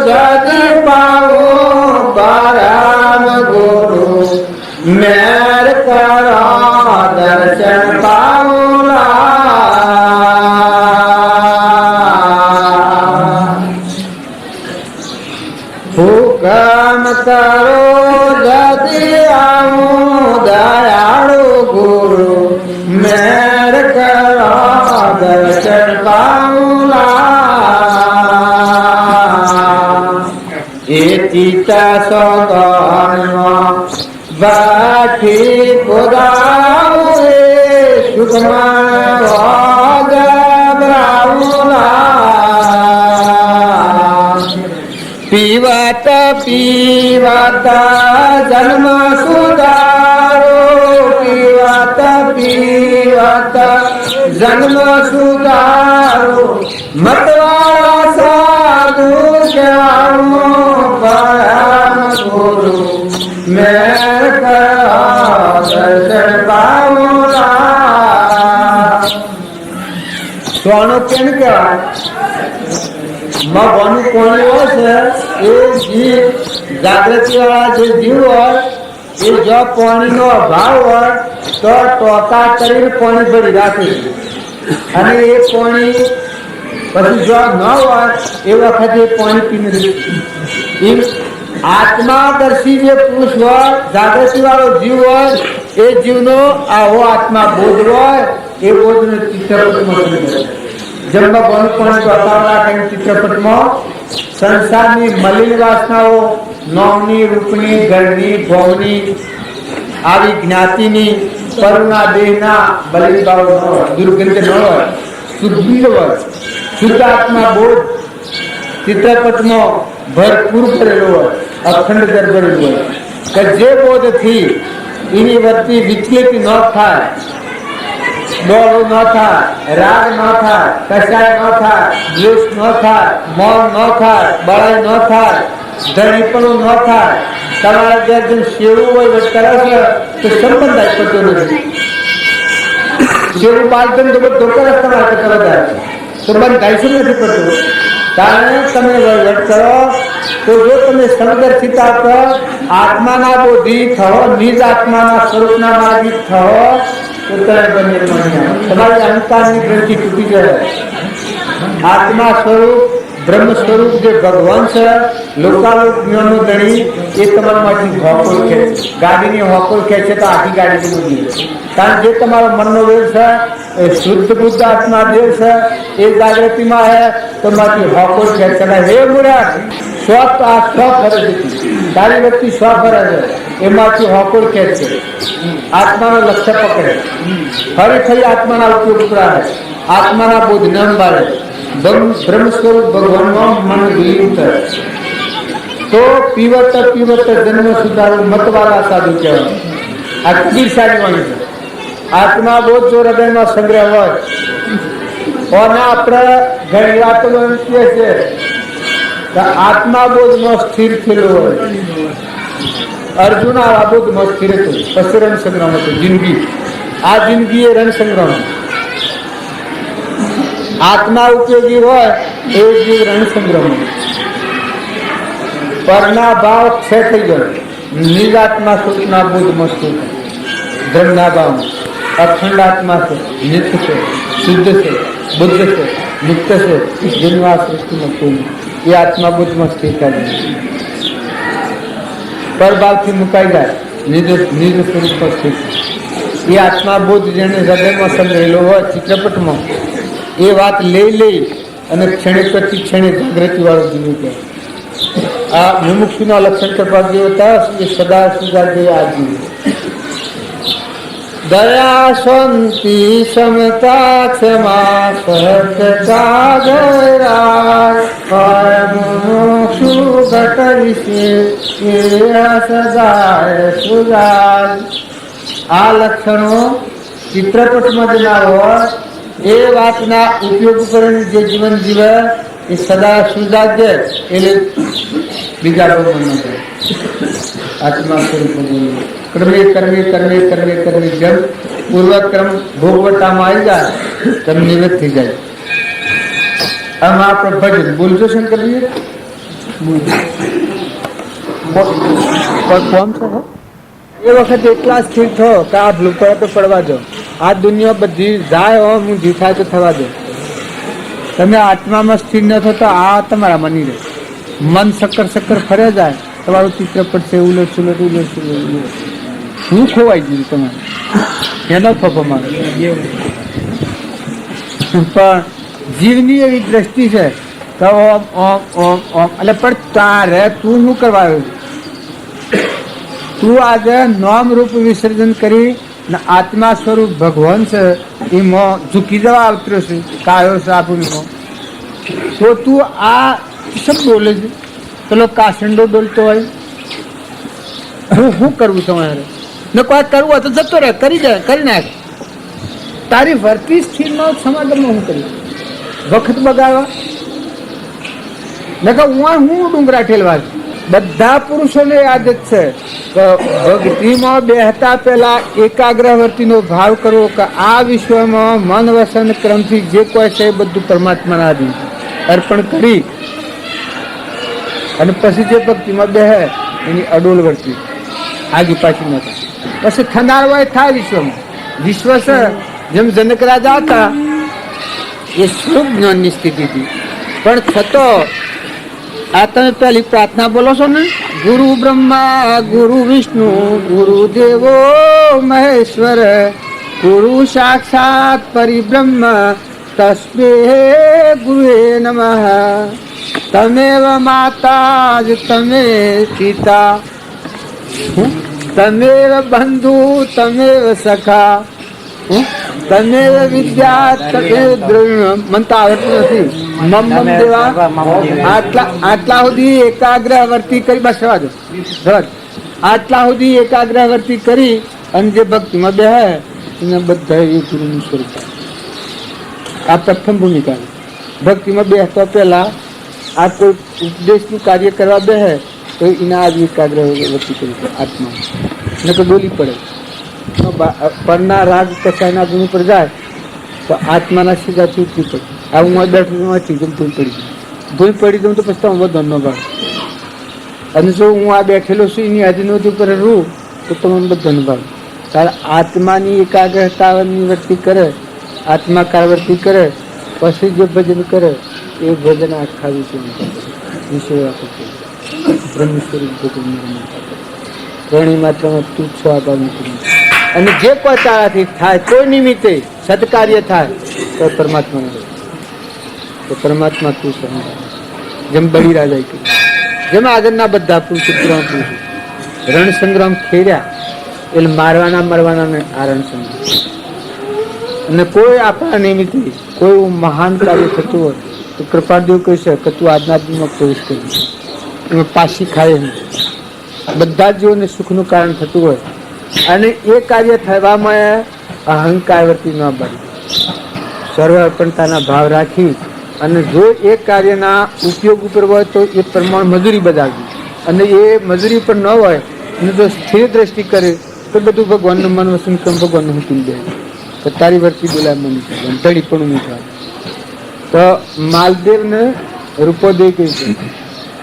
જગ પાવો પરમ ગુરુ મેર કરો દર્શન પાઉલા હુકમ કરો જદી આવું દયાળુ ગુરુ મેર કરો દર્શન પાઉલા એ ચિતા સોગનમાં બાઠી ખોદાવું સુખમાં ગભરાઉલા પીવત પીવત જન્મ સુધારો પીવત પીવત જન્મ સુધારો મતવાળા સાધુ શ્યામો પરમ ગુરુ મેર દર્શન પાઉલા સોનું કેમ કહેવાય ભગવાનનું કોણ હોય છે એ જીવ જાગૃતિ વાળા જે જીવ હોય એ જો પાણીનો અભાવ હોય તો ટોકા કરીને પાણી ભરી રાખે અને એ પાણી પછી જો ન હોય એ વખતે પાણી પીને એમ આત્માદર્શી જે પુરુષ હોય જાગૃતિ વાળો જીવ હોય એ જીવનો આવો આત્મા બોધ હોય એ બોધને ચિત્તપટમાં જેમ ભગવાન પણ બતાવવા કઈ ચિત્રપટમાં સંસારની મલિન વાસનાઓ નોમની રૂપની ઘરની ભોગની આવી જ્ઞાતિની કરુણા દેહના બલિન ભાવ ન હોય દુર્ગંધ ન હોય શુદ્ધિ હોય શુદ્ધ આત્મા બોધ ચિત્રપટમાં ભરપૂર કરેલો હોય અખંડ દરબારેલું હોય કે જે બોધથી એની વચ્ચે વિચલિત ન થાય ડોળો ન થાય રાગ ન થાય કસાય ન થાય દ્વેષ ન થાય મૌન ન થાય બળાઈ ન થાય ધણીપણું ન થાય તમારા જેમ સેવું હોય કરે છે તો સંબંધ આપતો નથી સેવું બાળધન તો બધો કરે તમારે બધા તો બંધ ગાઈશું નથી પડતું કારણ તમે વહીવટ કરો તો જો તમે સમદર્શિતા કરો આત્માના બોધી થયો નિજ આત્માના સ્વરૂપના માર્ગી થયો તો તમારી અહંકારની ગ્રંથિ તૂટી જાય આત્મા સ્વરૂપ બ્રહ્મ સ્વરૂપ જે ભગવાન છે લોકાલોક જ્ઞાનનો ધણી એ તમારામાંથી હોકોલ છે ગાડીની હોકોલ ખેંચે તો આખી ગાડી બધી કારણ જે તમારો મનનો વેર છે એ શુદ્ધ બુદ્ધ આત્મા દેવ છે એ જાગૃતિમાં હે તો માંથી હોકોલ ખેંચે હે મૂર્ખ સ્વ આ સ્વ ફરજ હતી તારી વ્યક્તિ સ્વ ફરજ એમાંથી હોકોલ ખેંચે આત્માનો લક્ષ્ય પકડે ફરી ફરી આત્માના ઉપયોગ કરાવે આત્માના બોધ ન અંબારે બ્રહ્મ સ્વરૂપ ભગવાનનો મન વિલીન કરે તો પીવત પીવત જન્મ સુધારો મતવાળા સાધુ કહેવાય આ કબીર સારી વાણી છે આત્મા બોધ જો હૃદયમાં સંગ્રહ હોય અને આપણે ઘણી વાતો કહે છે કે આત્મા બોધમાં સ્થિર થયેલો હોય અર્જુન આ બોધમાં સ્થિર હતું પછી રણ સંગ્રામ હતું જિંદગી આ જિંદગી એ રણ સંગ્રામ આત્મા ઉપયોગી હોય એ જીવ રણ સંગ્રામ પરના ભાવ ક્ષય થઈ ગયો નિજ આત્મા સૂચના બોધમાં સ્થિર ધર્મના ભાવ અખંડ આત્મા છે નિત્ય છે શુદ્ધ છે બુદ્ધ છે મુક્ત છે જેનું આ સૃષ્ટિમાં કોઈ એ આત્મા બુદ્ધમાં સ્થિર થાય પરભાવથી મુકાઈ જાય નિજ સ્વરૂપ પર સ્થિત. એ આત્મા બોધ જેને હૃદયમાં સંગ્રહેલો હોય ચિત્રપટમાં, એ વાત લઈ અને ક્ષણે પ્રતિ ક્ષણે જાગૃતિ વાળો જીવ કહે. આ મુમુક્ષુના લક્ષણ કૃપાદેવ હતા એ સદા સુધાર્ય આ જીવ. દયા શાંતિ સમતા ક્ષમા સહજતા જયરા મુમુક્ષુ ઘટ વિશે સદાય સુધાર. આ લક્ષણો ચિત્રપટમાં જ ના હોય એ વાતના ઉપયોગ કરીને જે જીવન જીવે એ સદા સુજાજ્ય એટલે બીજા ભગવાન આત્મા સ્વરૂપ કર્મે કર્મે કર્મે કર્મે કર્મે જેમ પૂર્વક્રમ ભોગવટામાં આવી જાય તેમ નિવૃત્ત થઈ જાય. આમાં આપણે ભજન બોલજો શંકરજી કોમ છે એ વખત એટલા સ્થિર થયો કે આ ભૂલપડા તો પડવા દો, આ દુનિયા બધી જાય હો હું જીઠાય તો થવા દો. તમે આત્મામાં સ્થિર ન થો તો આ તમારા મની રહે. મન સક્કર ફરે જાય તમારું ચિત્રપટ છે ઉલટ સુલટ હું ખોવાઈ ગયું તમારે એનો ફફો મારે. પણ જીવની એવી દ્રષ્ટિ છે તો ઓમ ઓમ ઓમ ઓમ એટલે પણ તારે તું શું કરવા આવ્યું? તું આજે નામ રૂપ વિસર્જન કરી ને આત્મા સ્વરૂપ ભગવાન છે એમાં ઝૂકી જવા આવતો છે કાયો છે આપણું. તો તું આ શબ્દ બોલે છે પેલો કાસંડો બોલતો હોય શું કરવું તમારે ને કોઈ કરવું હોય તો જતો રહે કરી દે કરી નાખ. તારી વર્તી સ્થિર નો સમાગમમાં હું કરી વખત બગાડવા ને હું ડુંગરા ઠેલવા. બધા પુરુષોને આદત છે ભક્તિમાં બેહતા પહેલા એકાગ્રવર્તીનો ભાવ કરવો કે આ વિશ્વમાં મન વસન ક્રમથી જે કોઈ છે એ બધું પરમાત્માના આધીન અર્પણ કરી અને પછી જે ભક્તિમાં બેહે એની અડોલ વર્તી આગી પાછી ન થાય. પછી થનાર હોય થાય વિશ્વમાં. વિશ્વ છે જેમ જનક રાજા હતા એ સ્વરૂપ જ્ઞાનની સ્થિતિ હતી પણ થતો આ તમે પેલી પ્રાર્થના બોલો છો ને ગુરુ બ્રહ્મા ગુરુ વિષ્ણુ ગુરુ દેવો મહેશ્વર ગુરુ સાક્ષાત પરિબ્રહ્મ તસ્મે ગુરુએ નમઃ. તમેવ માતા જ તમે પિતા તમેવ બંધુ તમેવ સખા તમેવ વિદ્યા તમેવ દ્રવ્ય. મન તો આવડતું નથી. મમ દેવા આટલા સુધી એકાગ્રવર્તી કરી બસ જવા દો. આટલા સુધી એકાગ્રવર્તી કરી અને જે ભક્તિમાં બેહે એને બધા એ ગુરુનું સ્વરૂપ. આ પ્રથમ ભૂમિકા. ભક્તિમાં બેસતા પહેલા આ કોઈ ઉપદેશનું કાર્ય કરવા બેહે તો એના આજ એકાગ્રવર્તી કરી આત્મા ને તો બોલી પડે. પરના રાગ કસાયના ગુણ પર જાય તો આત્માના સીધાથી ઉઠી પડે. આ હું બેઠું ભૂલ પડી દઉં તો પછી વધુ ન ભાવ. અને જો હું આ બેઠેલો છું એની અધિનોથી ઉપર રૂ તો તમને બધાનો ભાવ. કારણ આત્માની એકાગ્રતાની વર્તી કરે આત્માકાર કરે પછી જે ભજન કરે એ ભજન આખા વિષય બ્રહ્મેશ્વરી ત્રણેય માત્રામાં તું છો આ અને જે કોઈ તારાથી થાય કોઈ નિમિત્તે સત્કાર્ય થાય તો પરમાત્મા તો પરમાત્મા તું સમજાય. જેમ બલિરાજાએ કહ્યું જેમ આગળના બધા પુરુષો રણ સંગ્રામ ખેડ્યા એટલે મરવાના આ રણ સંગ્રામ. અને કોઈ આપણા નિમિત્તે કોઈ મહાન કાર્ય થતું હોય તો કૃપાદેવ કહે છે કે તું આજના દિનમાં પ્રવેશ કરી એમાં પાછી ખાય નહીં. બધા જ જીવોને સુખનું કારણ થતું હોય અને એ કાર્ય થવામાં અહંકાર વર્તી ન બને. સર્વ અર્પણતાના ભાવ રાખી અને જો એ કાર્યના ઉપયોગ ઉપર હોય તો એ પ્રમાણ મજૂરી બજાવવી અને એ મજૂરી પર ન હોય અને જો સ્થિર દ્રષ્ટિ કરે તો બધું ભગવાનનું મન વસન ક્રમ ભગવાનનું હુકમ દે તો તારી વર્તી બોલાય મન ધડી પણ મીઠા. તો માલદેવને રૂપોદય કહે છે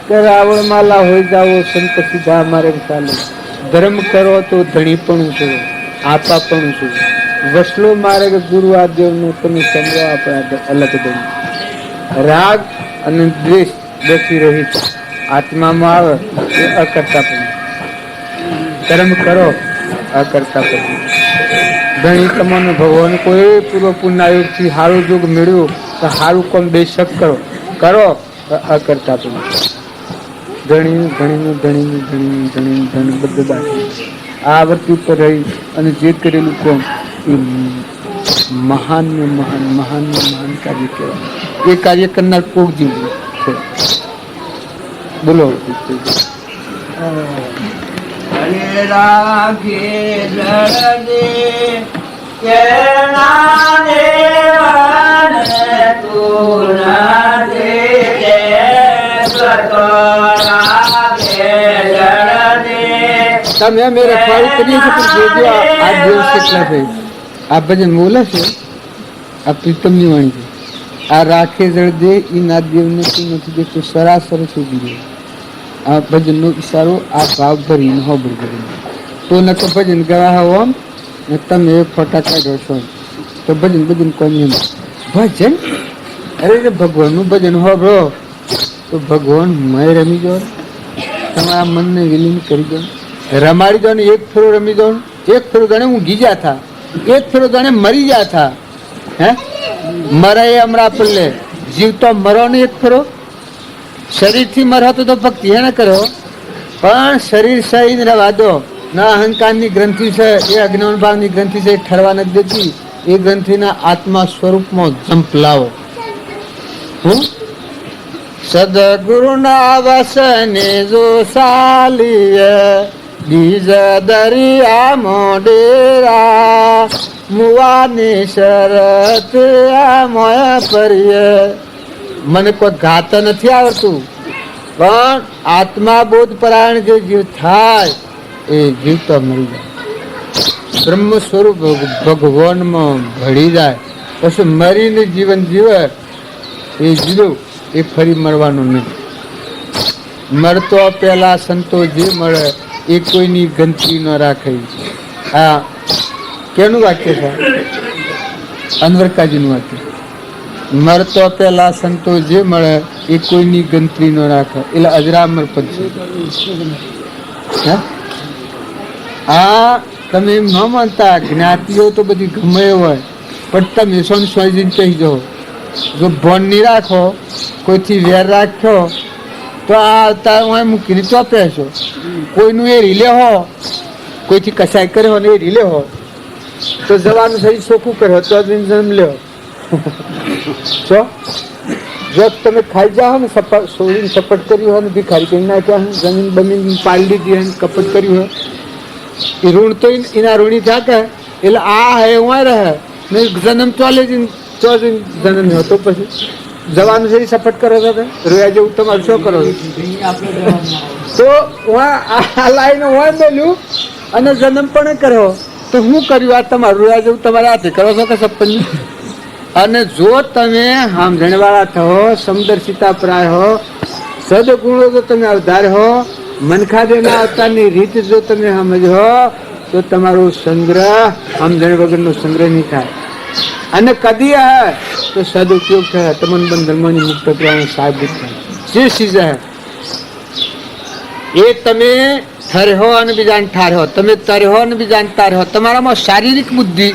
કે રાવણ માલા હોય જાઓ સંત સીધા મારે ચાલો. ધર્મ કરો તો ધણી પણ છો આપા પણ છું વસલો મારે ગુરુ આ દેવનું તમે સમજો આપણા અલગ દઈ. રાગ અને દ્વેષ બેસી રહી આત્મામાં આવે એ અકર્તા પણ કર્મ કરો અકર્તા પછી ઘણી તમને ભગવાન કોઈ પૂર્વ પુણ્યાયુગથી સારું યુગ મળ્યું તો સારું કોમ બેશક કરો અકર્તા પછી ધણી બધું બાકી આ વૃત્તિ ઉપર રહી અને જે કરેલું કોમ એ મહાન કાર્ય કહેવાય. એ કાર્ય કરનાર કોક જીવ છે. બોલો. હરે રાખે જળદે કેના દેવાને તું દે સતો રાખે જળદે. તમે અમે રખવાડી કરીએ છીએ પણ જોજો આ દિવસ કેટલા થઈ. આ ભજન બોલે છે આ પ્રીતમની વાણી છે. આ રાખે જળદે એ ના દેવને તું નથી દેખતો સરાસર સુધી રહ્યો. આ ભજનનો ઈશારો આ ભાવ ભરીને હોબળ ભરીને તો ન તો ભજન ગયા હોમ ને તમે ફોટા કાઢો છો તો ભજન કોની ભજન અરે ભગવાનનું ભજન હોબળો તો ભગવાન મય રમી જાઓ. તમારા મનને વિલીન કરી દો, રમાડી દો ને એક ફેરો રમી દો. એક ફેરો જાણે ઊંઘી ગયા હતા, એક ફેરો જાણે મરી ગયા હતા. હે મરાય હમણાં પડલે જીવતો મરો ને એક ફેરો. શરીરથી મરો તો ભક્તિ હે ને કરો પણ શરીર સહીને રહેવા દો. ના અહંકારની ગ્રંથિ છે એ અજ્ઞાન ભાવની ગ્રંથિ છે એ ઠરવા નથી દેતી. એ ગ્રંથિના આત્મા સ્વરૂપમાં જંપ લાવો. સદગુરુના વસને જો સાલીએ બીજ દરિયા મોડેરા મુવાની શરત મોય પરીએ. મને કોઈ ગાતા નથી આવડતું પણ આત્મા બોધ પરાયણ જે જીવ થાય એ જીવ તો મરી જાય. બ્રહ્મ સ્વરૂપ ભગવાનમાં ભળી જાય પછી મરીને જીવન જીવે એ જીવ એ ફરી મળવાનું નહીં. મળતો પેલા સંતો જે મળે એ કોઈની ગંદકી ન રાખે. હા કેનું વાક્ય છે? અનવરકાજીનું વાક્ય. મરતો પેલા સંતો જે મળે એ કોઈની ગંતરી ન રાખે એટલે અજરામર પદ છે. આ તમે એમ ન માનતા જ્ઞાતિઓ તો બધી ગમે હોય પણ તમે સ્વયં કહી જાઓ જો ભણ નહીં રાખો કોઈથી વેર રાખ્યો તો આ અવતાર મૂકીને ચોપે છો. કોઈનું એ રીલે હો કોઈથી કસાય કર્યો ને એ રીલે હો તો જવાનું શરીર ચોખ્ખું કર્યો તો જન્મ લ્યો. જો તમે ખાઈ જાઓ ને સોળીને સપટ કર્યું હોય ને ભિખારી કરી નાખ્યા જમીન બમીન પાડી લીધી હોય કપટ કર્યું હોય એ ઋણ તો એના ઋણી થયા કે એટલે આ હે હું રહે ને જન્મ ચાલે જન્મ હતો પછી જવાનું શરીર સપટ કરો છો રોયા જેવું તમારે શું કરો તો આ લાઈન હોય મેલ્યું અને જન્મ પણ કર્યો તો હું કર્યું આ તમારું રોયા જેવું તમારે હાથે કરો છો કે સપન. અને જો તમે સમજણવાળા થો સમદર્શિતા પ્રાય હો સદગુણો જો તમે અવધાર હો મનખાદેના અવતારની રીત જો તમે સમજો તો તમારો સંગ્રહ સમજણ વગરનો સંગ્રહ નહીં થાય. અને કદી હે તો સદુપયોગ થાય. તમને બંધ ધર્મની મુક્ત કરવાનું સાબિત થાય. જે ચીજ હે એ તમે ઠરહો અને બીજાને ઠારહો. તમે તરહો અને બીજાને તારહો. તમારામાં શારીરિક બુદ્ધિ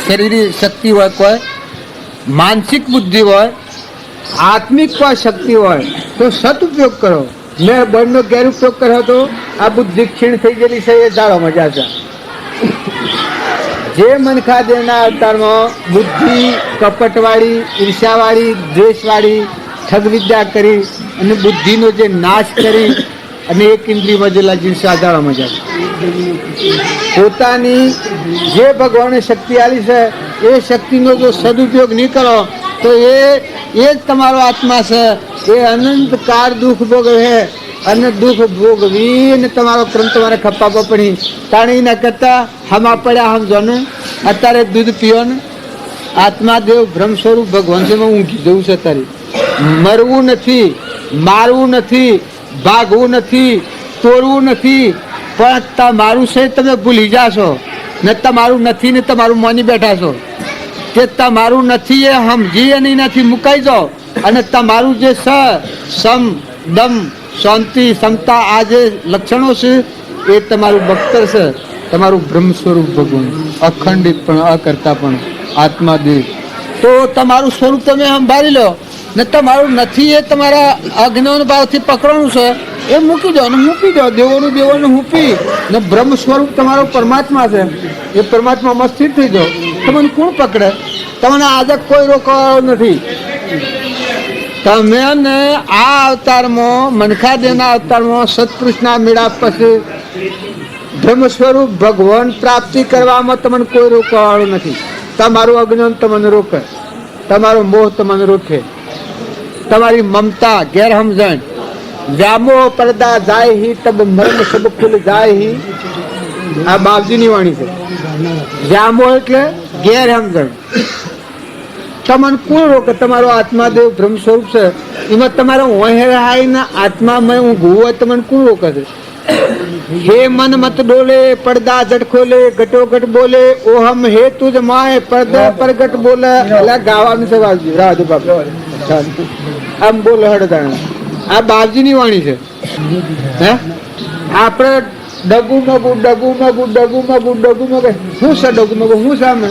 શરીરની શક્તિ હોય, કોઈ માનસિક બુદ્ધિ હોય, આત્મિક કોઈ શક્તિ હોય તો સદુપયોગ કરો. મેં બળનો ગેરઉપયોગ કર્યો તો આ બુદ્ધિ ક્ષીણ થઈ ગયેલી છે એ જાણો મજા છે. જે મનખાદેવના અવતારમાં બુદ્ધિ કપટવાળી, ઈર્ષાવાળી, દ્વેષવાળી ઠગવિદ્યા કરી અને બુદ્ધિનો જે નાશ કરી અને એક ઇન્દ્રિયમાં જેલા જીવ સાધારણ મજા પોતાની જે ભગવાને શક્તિ આપી છે એ શક્તિનો જો સદુપયોગ નહીં કરો તો એ જ તમારો આત્મા છે. એ અનંત કાળ દુઃખ ભોગવે અને દુઃખ ભોગવીને તમારો ક્રમ તમારે ખપાવવો પડી. તાણી ના કરતા હમા પડ્યા સમજો ને અત્યારે દૂધ પીઓ ને આત્મા દેવ બ્રહ્મ સ્વરૂપ ભગવાન છે. ઊંઘી જવું છે તારી. મરવું નથી, મારવું નથી, ભાગવું નથી, તોડવું નથી પણ તમારું છે તમે ભૂલી જાશો ને તમારું નથી ને તમારું માની બેઠા છો કે તમારું નથી એ સમજી અને નથી મુકાઈ જાઓ અને તમારું જે સમ દમ શાંતિ ક્ષમતા આ જે લક્ષણો છે એ તમારું બખ્તર છે, તમારું બ્રહ્મ સ્વરૂપ ભગવાન, અખંડિત પણ અકર્તા પણ આત્મા દેવ. તો તમારું સ્વરૂપ તમે સંભાળી લો ને તમારું નથી એ તમારા અજ્ઞાન ભાવથી પકડવાનું છે એ મૂકી દો ને મૂકી દો, દેવોનું મૂકી ને બ્રહ્મ સ્વરૂપ તમારો પરમાત્મા છે, એ પરમાત્મામાં સ્થિર થઈ જાઓ. તમને કોણ પકડે? તમને આજે કોઈ રોકવાનો નથી. તમે ને આ અવતારમાં મનખાદેવના અવતારમાં સત્પુરુષના મેળા પછી બ્રહ્મ સ્વરૂપ ભગવાન પ્રાપ્તિ કરવામાં તમને કોઈ રોકવાનું નથી. તમારું અજ્ઞાન તમને રોકે, તમારો મોહ તમને રોકે, તમારી મમતા ગેરસમજણ, વ્યામોહ પડદા જાય હી તબ મર્મ સબ ખુલ જાય હી. આ બાપજીની વાણી છે. વ્યામોહ એટલે ગેરસમજણ. તમને કોણ રોકે? તમારો આત્માદેવ બ્રહ્મ સ્વરૂપ છે, એમાં તમારો વહેરાઈના આત્મામાં હું હોય તમને કોણ રોકે છે? હે મન મત ડોલે પડદા જટ ખોલે ઘટો ઘટ બોલે ઓહમ હે તુજ માય પડદા પરગટ બોલે. એટલે ગાવાનું છે બાપજી, રાધુ બાપુ આમ બોલો હડદાણ. આ બાપજીની વાણી છે. હે આપણે ડગુમગુ ડગુમગુ ડગુમગુ ડગુમગુ શું છે? ડગુમગુ શું છે? અમે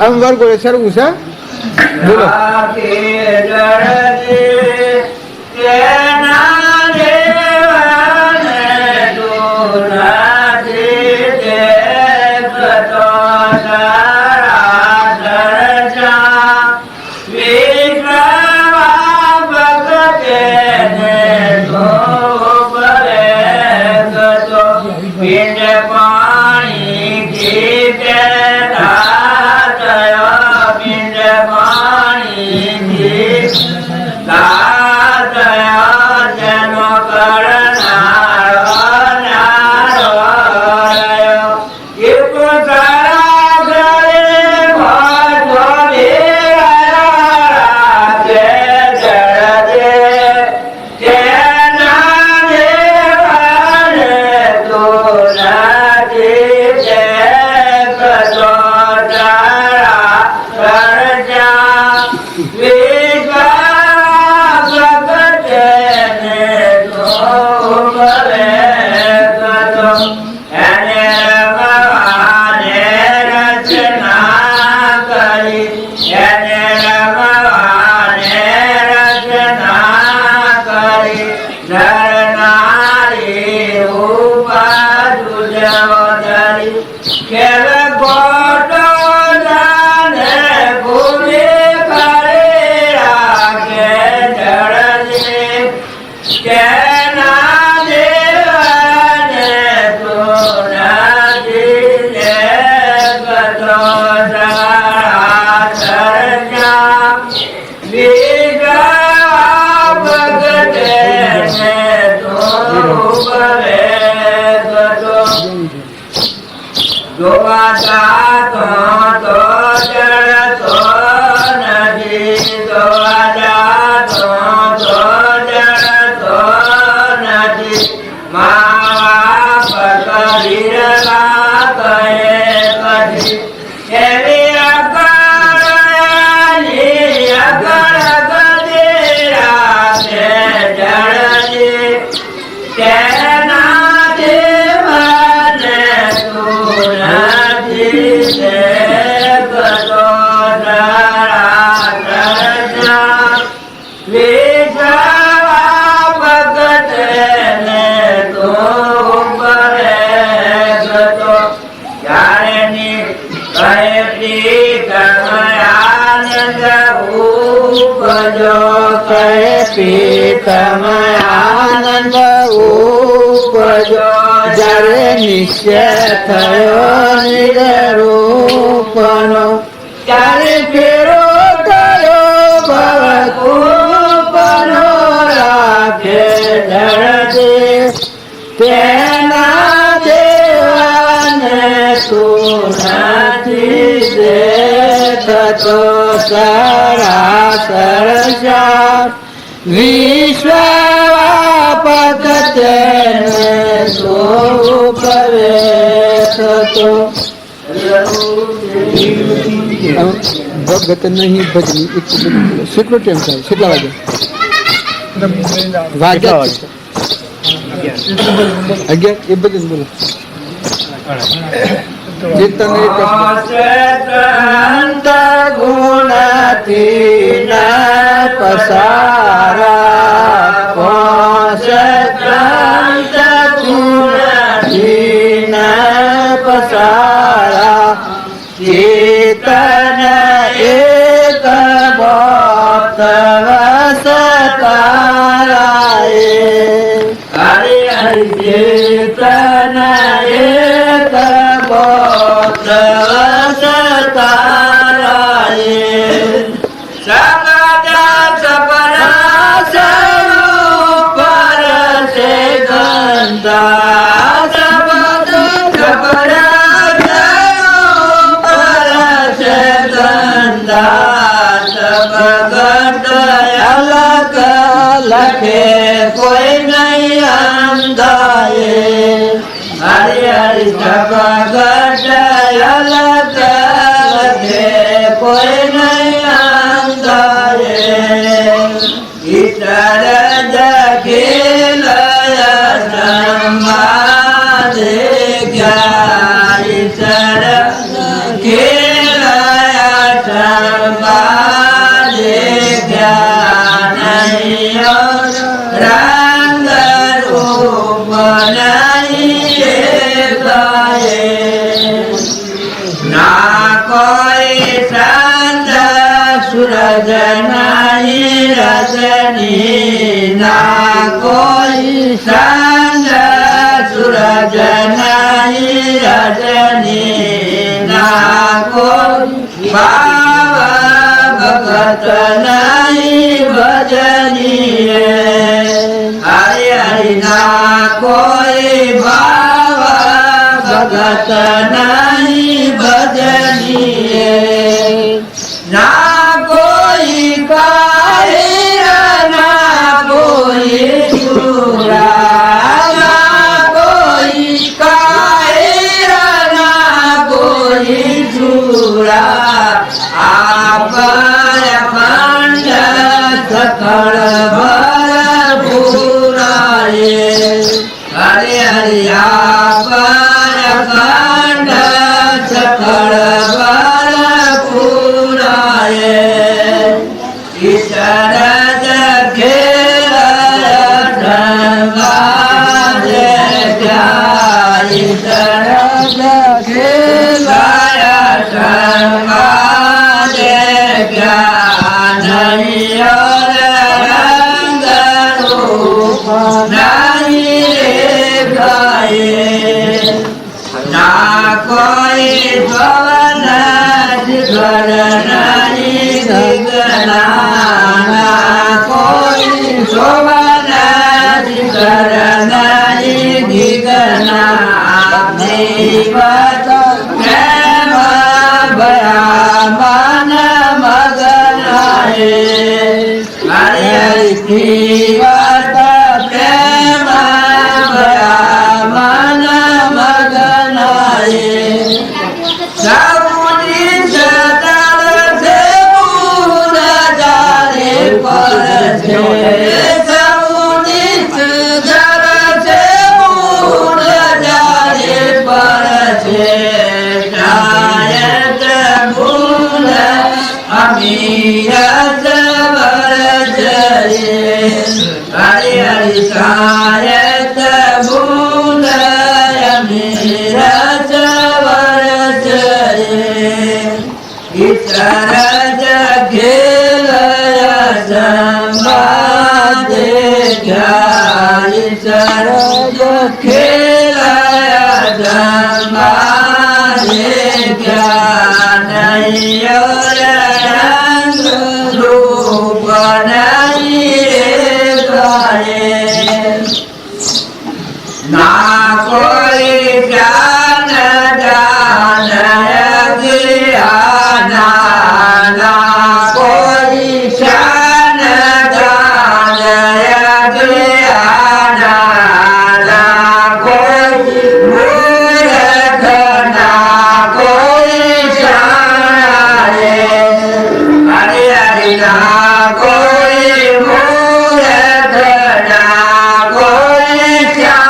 આમ વર્ગો સરવું છે. બોલો આનંદ ઉપજો જ્યારે નિશ્ચય થયો નિરૂપનો ત્યારે ફેરો થયો ભવકૂપનો રાખે ધરતે તેના દેવાને તું નથી દેખતો સરાસર વિશ્વવ્યાપક તેને સોપરે થતો ભગત નહીં ભજની કેટલો ટાઈમ થાય? કેટલા વાગે? વાગ્યા 11 એ બધું બોલો કીર્તન એ સંત ગુણથી ન પસારા સંત ગુણથી ન પસારા ચેતન એક ભક્ત વસતારાએ હરે હરે ચેતન એક ભક્ત વસતારાએ સગદા સપરા સ્વરૂપ પરસે ગંધા સપરા લખે કોઈ નહીં અંધાએ હરે હરે સગટ અલગ લખે કોઈ નહીં અંધાએ ઈતર જખેલય સમાધે ગયા ઈતર ખેલય સમાધે ગયા રંગ રૂપ ના કોઈ સંત સૂરજ નહીં રજની ના કોઈ સંત સૂરજ નહીં રજની ના કોઈ ભાવ ભગત નહીં ભજનીએ હરે હરે ના કોઈ ભાવ ભગત નહીં ભજનીએ ના કોઈ કાયર ના કોઈ સુરા ના કોઈ કાયર ના કોઈ સુરા આપણ સકળ ભરપૂરાએ હરે હરે આપણ સકળ ભરપૂરાએ ઈશ્વર જખેલય સમાધે ગયા ઈશ્વર જખેલય સમાધે ના કોઈ ભવન ઘર નહીં ના કોઈ શોભન ઘર નહીં ગીગના દેવત પ્રેમ ભયા મન મગનાએ હરે હરે દેવત પ્રેમ ભયા મન મગનાએ સૌની સતર છે મૂળ જારે પર છે સૌની સતર છે મૂળ જારે પર છે શાયદ ભૂલ અમીરત વરજે હરે હરે શાયદ ભૂલ અમીરત વરજે ઈશ્વર જખેલય સમાધે ગયા ઈશ્વર જખેલય સમાધે ગયા નહીં રંગ રૂપ નહીં ગાયે ના કોઈ જ્ઞાન દાન જ્ઞાન ના કોઈ શાન દાન જ્ઞાન ના કોઈ મૂર્ખ ના કોઈ શાણે હરે હરે ના કોઈ મૂર્ખ ના કોઈ શાણે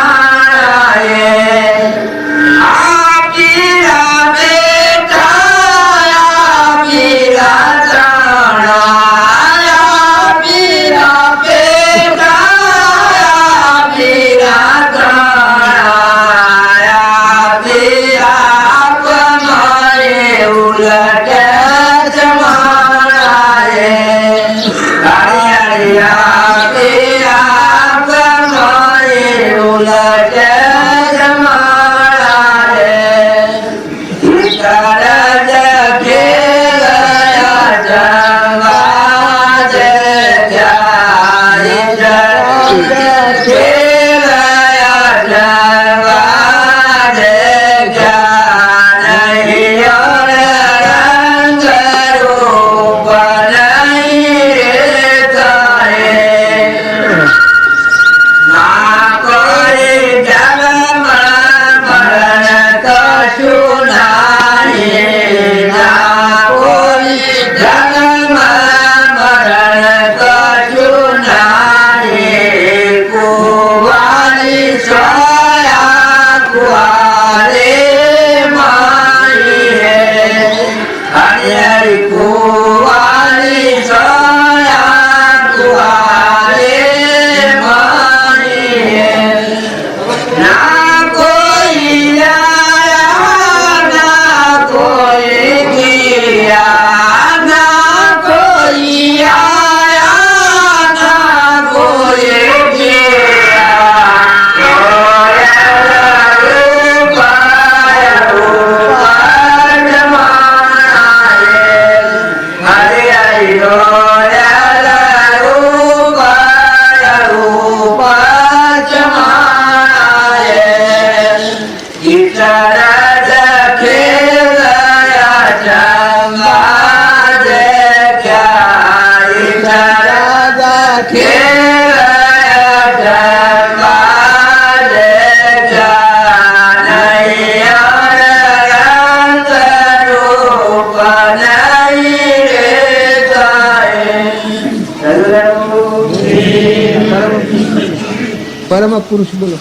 પરમ પુરુષ બોલો.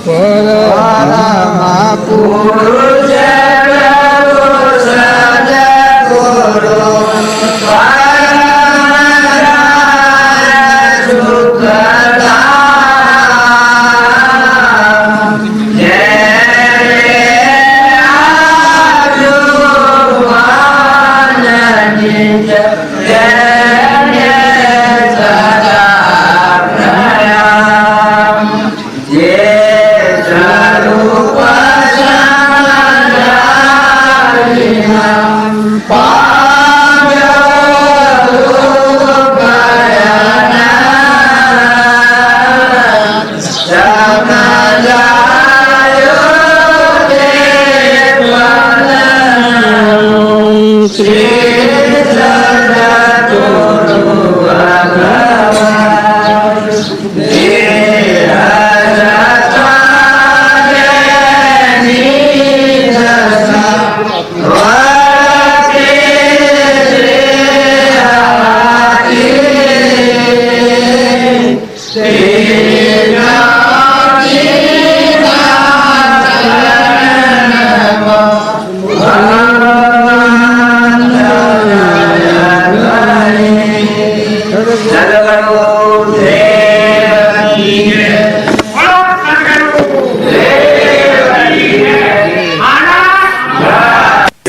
પરમ પુરુષ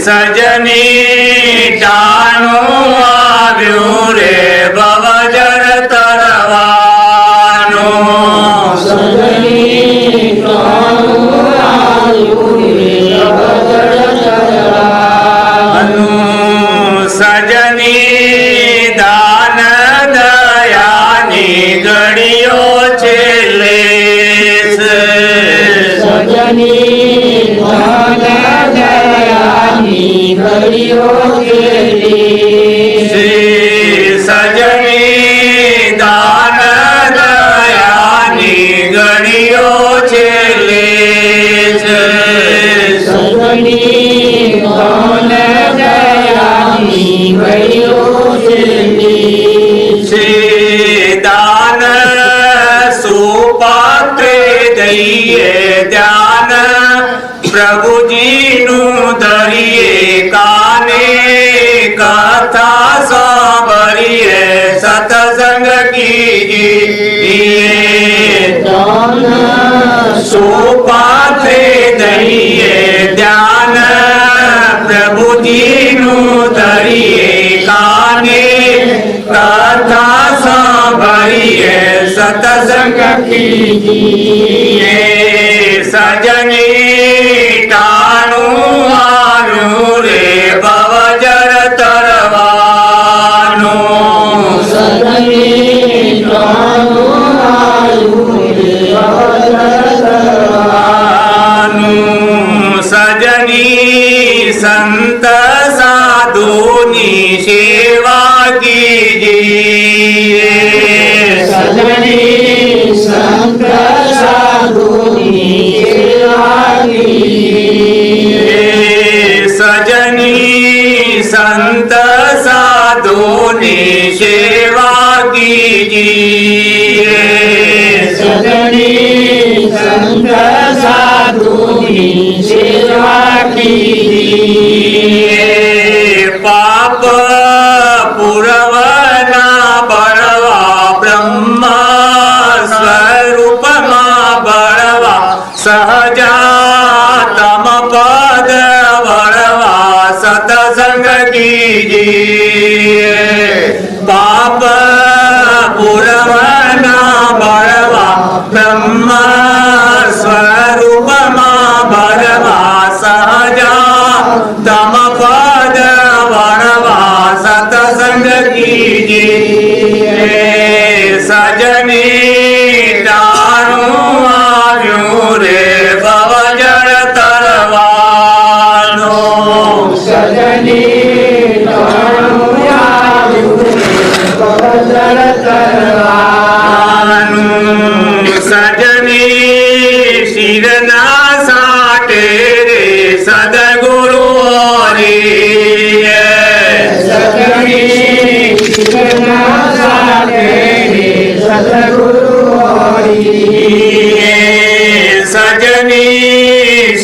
સજની ટાણું આવ્યું રે બવજર તરવાનું સજની ટાણું આવ્યું રે બવજર તરવાનું સજની દાન દયાની ઘડીઓ છેલ્લે સજની દાન શ્રી સજની દાન દયાની ગણીઓ છેલ્લે સજની દાન દયાની ગણીઓ છેલ્લે શ્રી દાન સુપાત્રે દઈએ ધ્યાન પ્રભુજીનું ધરીએ કાને કથા સાંભળીએ સત્સંગ કીજીએ દાન સુપાત્રે દઈએ ધ્યાન પ્રભુજીનું ધરીએ કાને કથા સાંભળીએ सतसंग कीजिए सजनी टाणु आयु रे बवजर तरवानो सजनी टाणु आयु रे बवजर तरवानो सजनी संत साधुनी सेवा कीजिए सजनी संत साधुनी सेवा कीजिए सजनी संत साधुनी सेवा कीजिए सजनी संत साधुनी सेवा कीजिए पाप पुरवना बड़वा ब्रह्म स्वरूप बड़वा सहजातम पद बड़वा सतसंग कीजिए पाप पुरवना बड़वा ब्रह्म स्वरूप बड़वा सहजातम पद बड़वा सतसंग कीजिए सजनी टाणु आयु रे बवजर तरवानो सजनी टाणु आयु रे बवजर तरवानो सजनी शिरना साटे रे सदगुरु सजनी शिरना साटे रे सदगुरु सजनी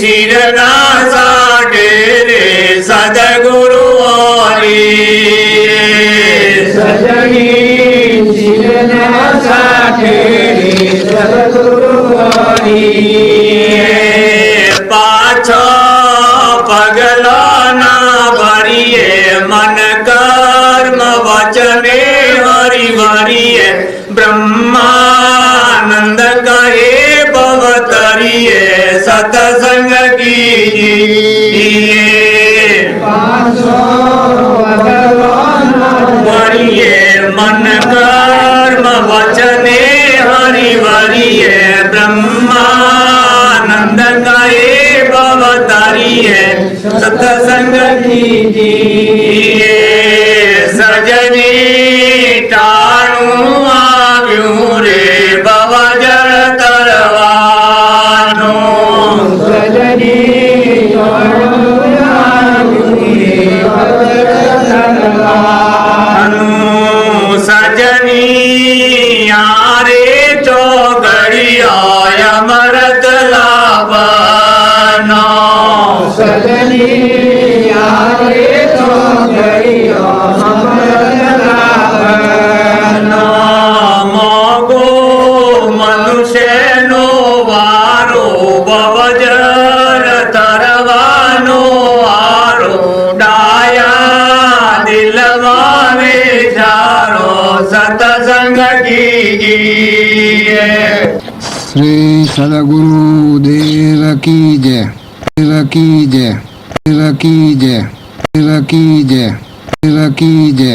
शिरना साटे रे सदगुरु सजनी शिरना साटे रे सदगुरु पाछो पगला ना भरिए मन कर्म वचने हरि भरिए ब्रह्मानंद करे भवतरिए सतसंग कीजिए भरिए मन कर्म वचने हरि भरिए ब्रह्मानंद करे भवतरिए सतसंग कीजिए सजनी टाणु आयु रे बवजर तरवानो सजनी टाणु आयु रे बवजर तरवानो सजनी आरे चौगड़िया अमृत लाभनो सजनी आरे चौगड़िया अमृत लाभनो मोगो मनुष्य नो वारो बवजर तरवानो आरो डाया दिलवाने चारो सतसंग कीजिए श्री सदगुरु देव की जय, देव की जय, देव की जय, देव की जय, देव की जय।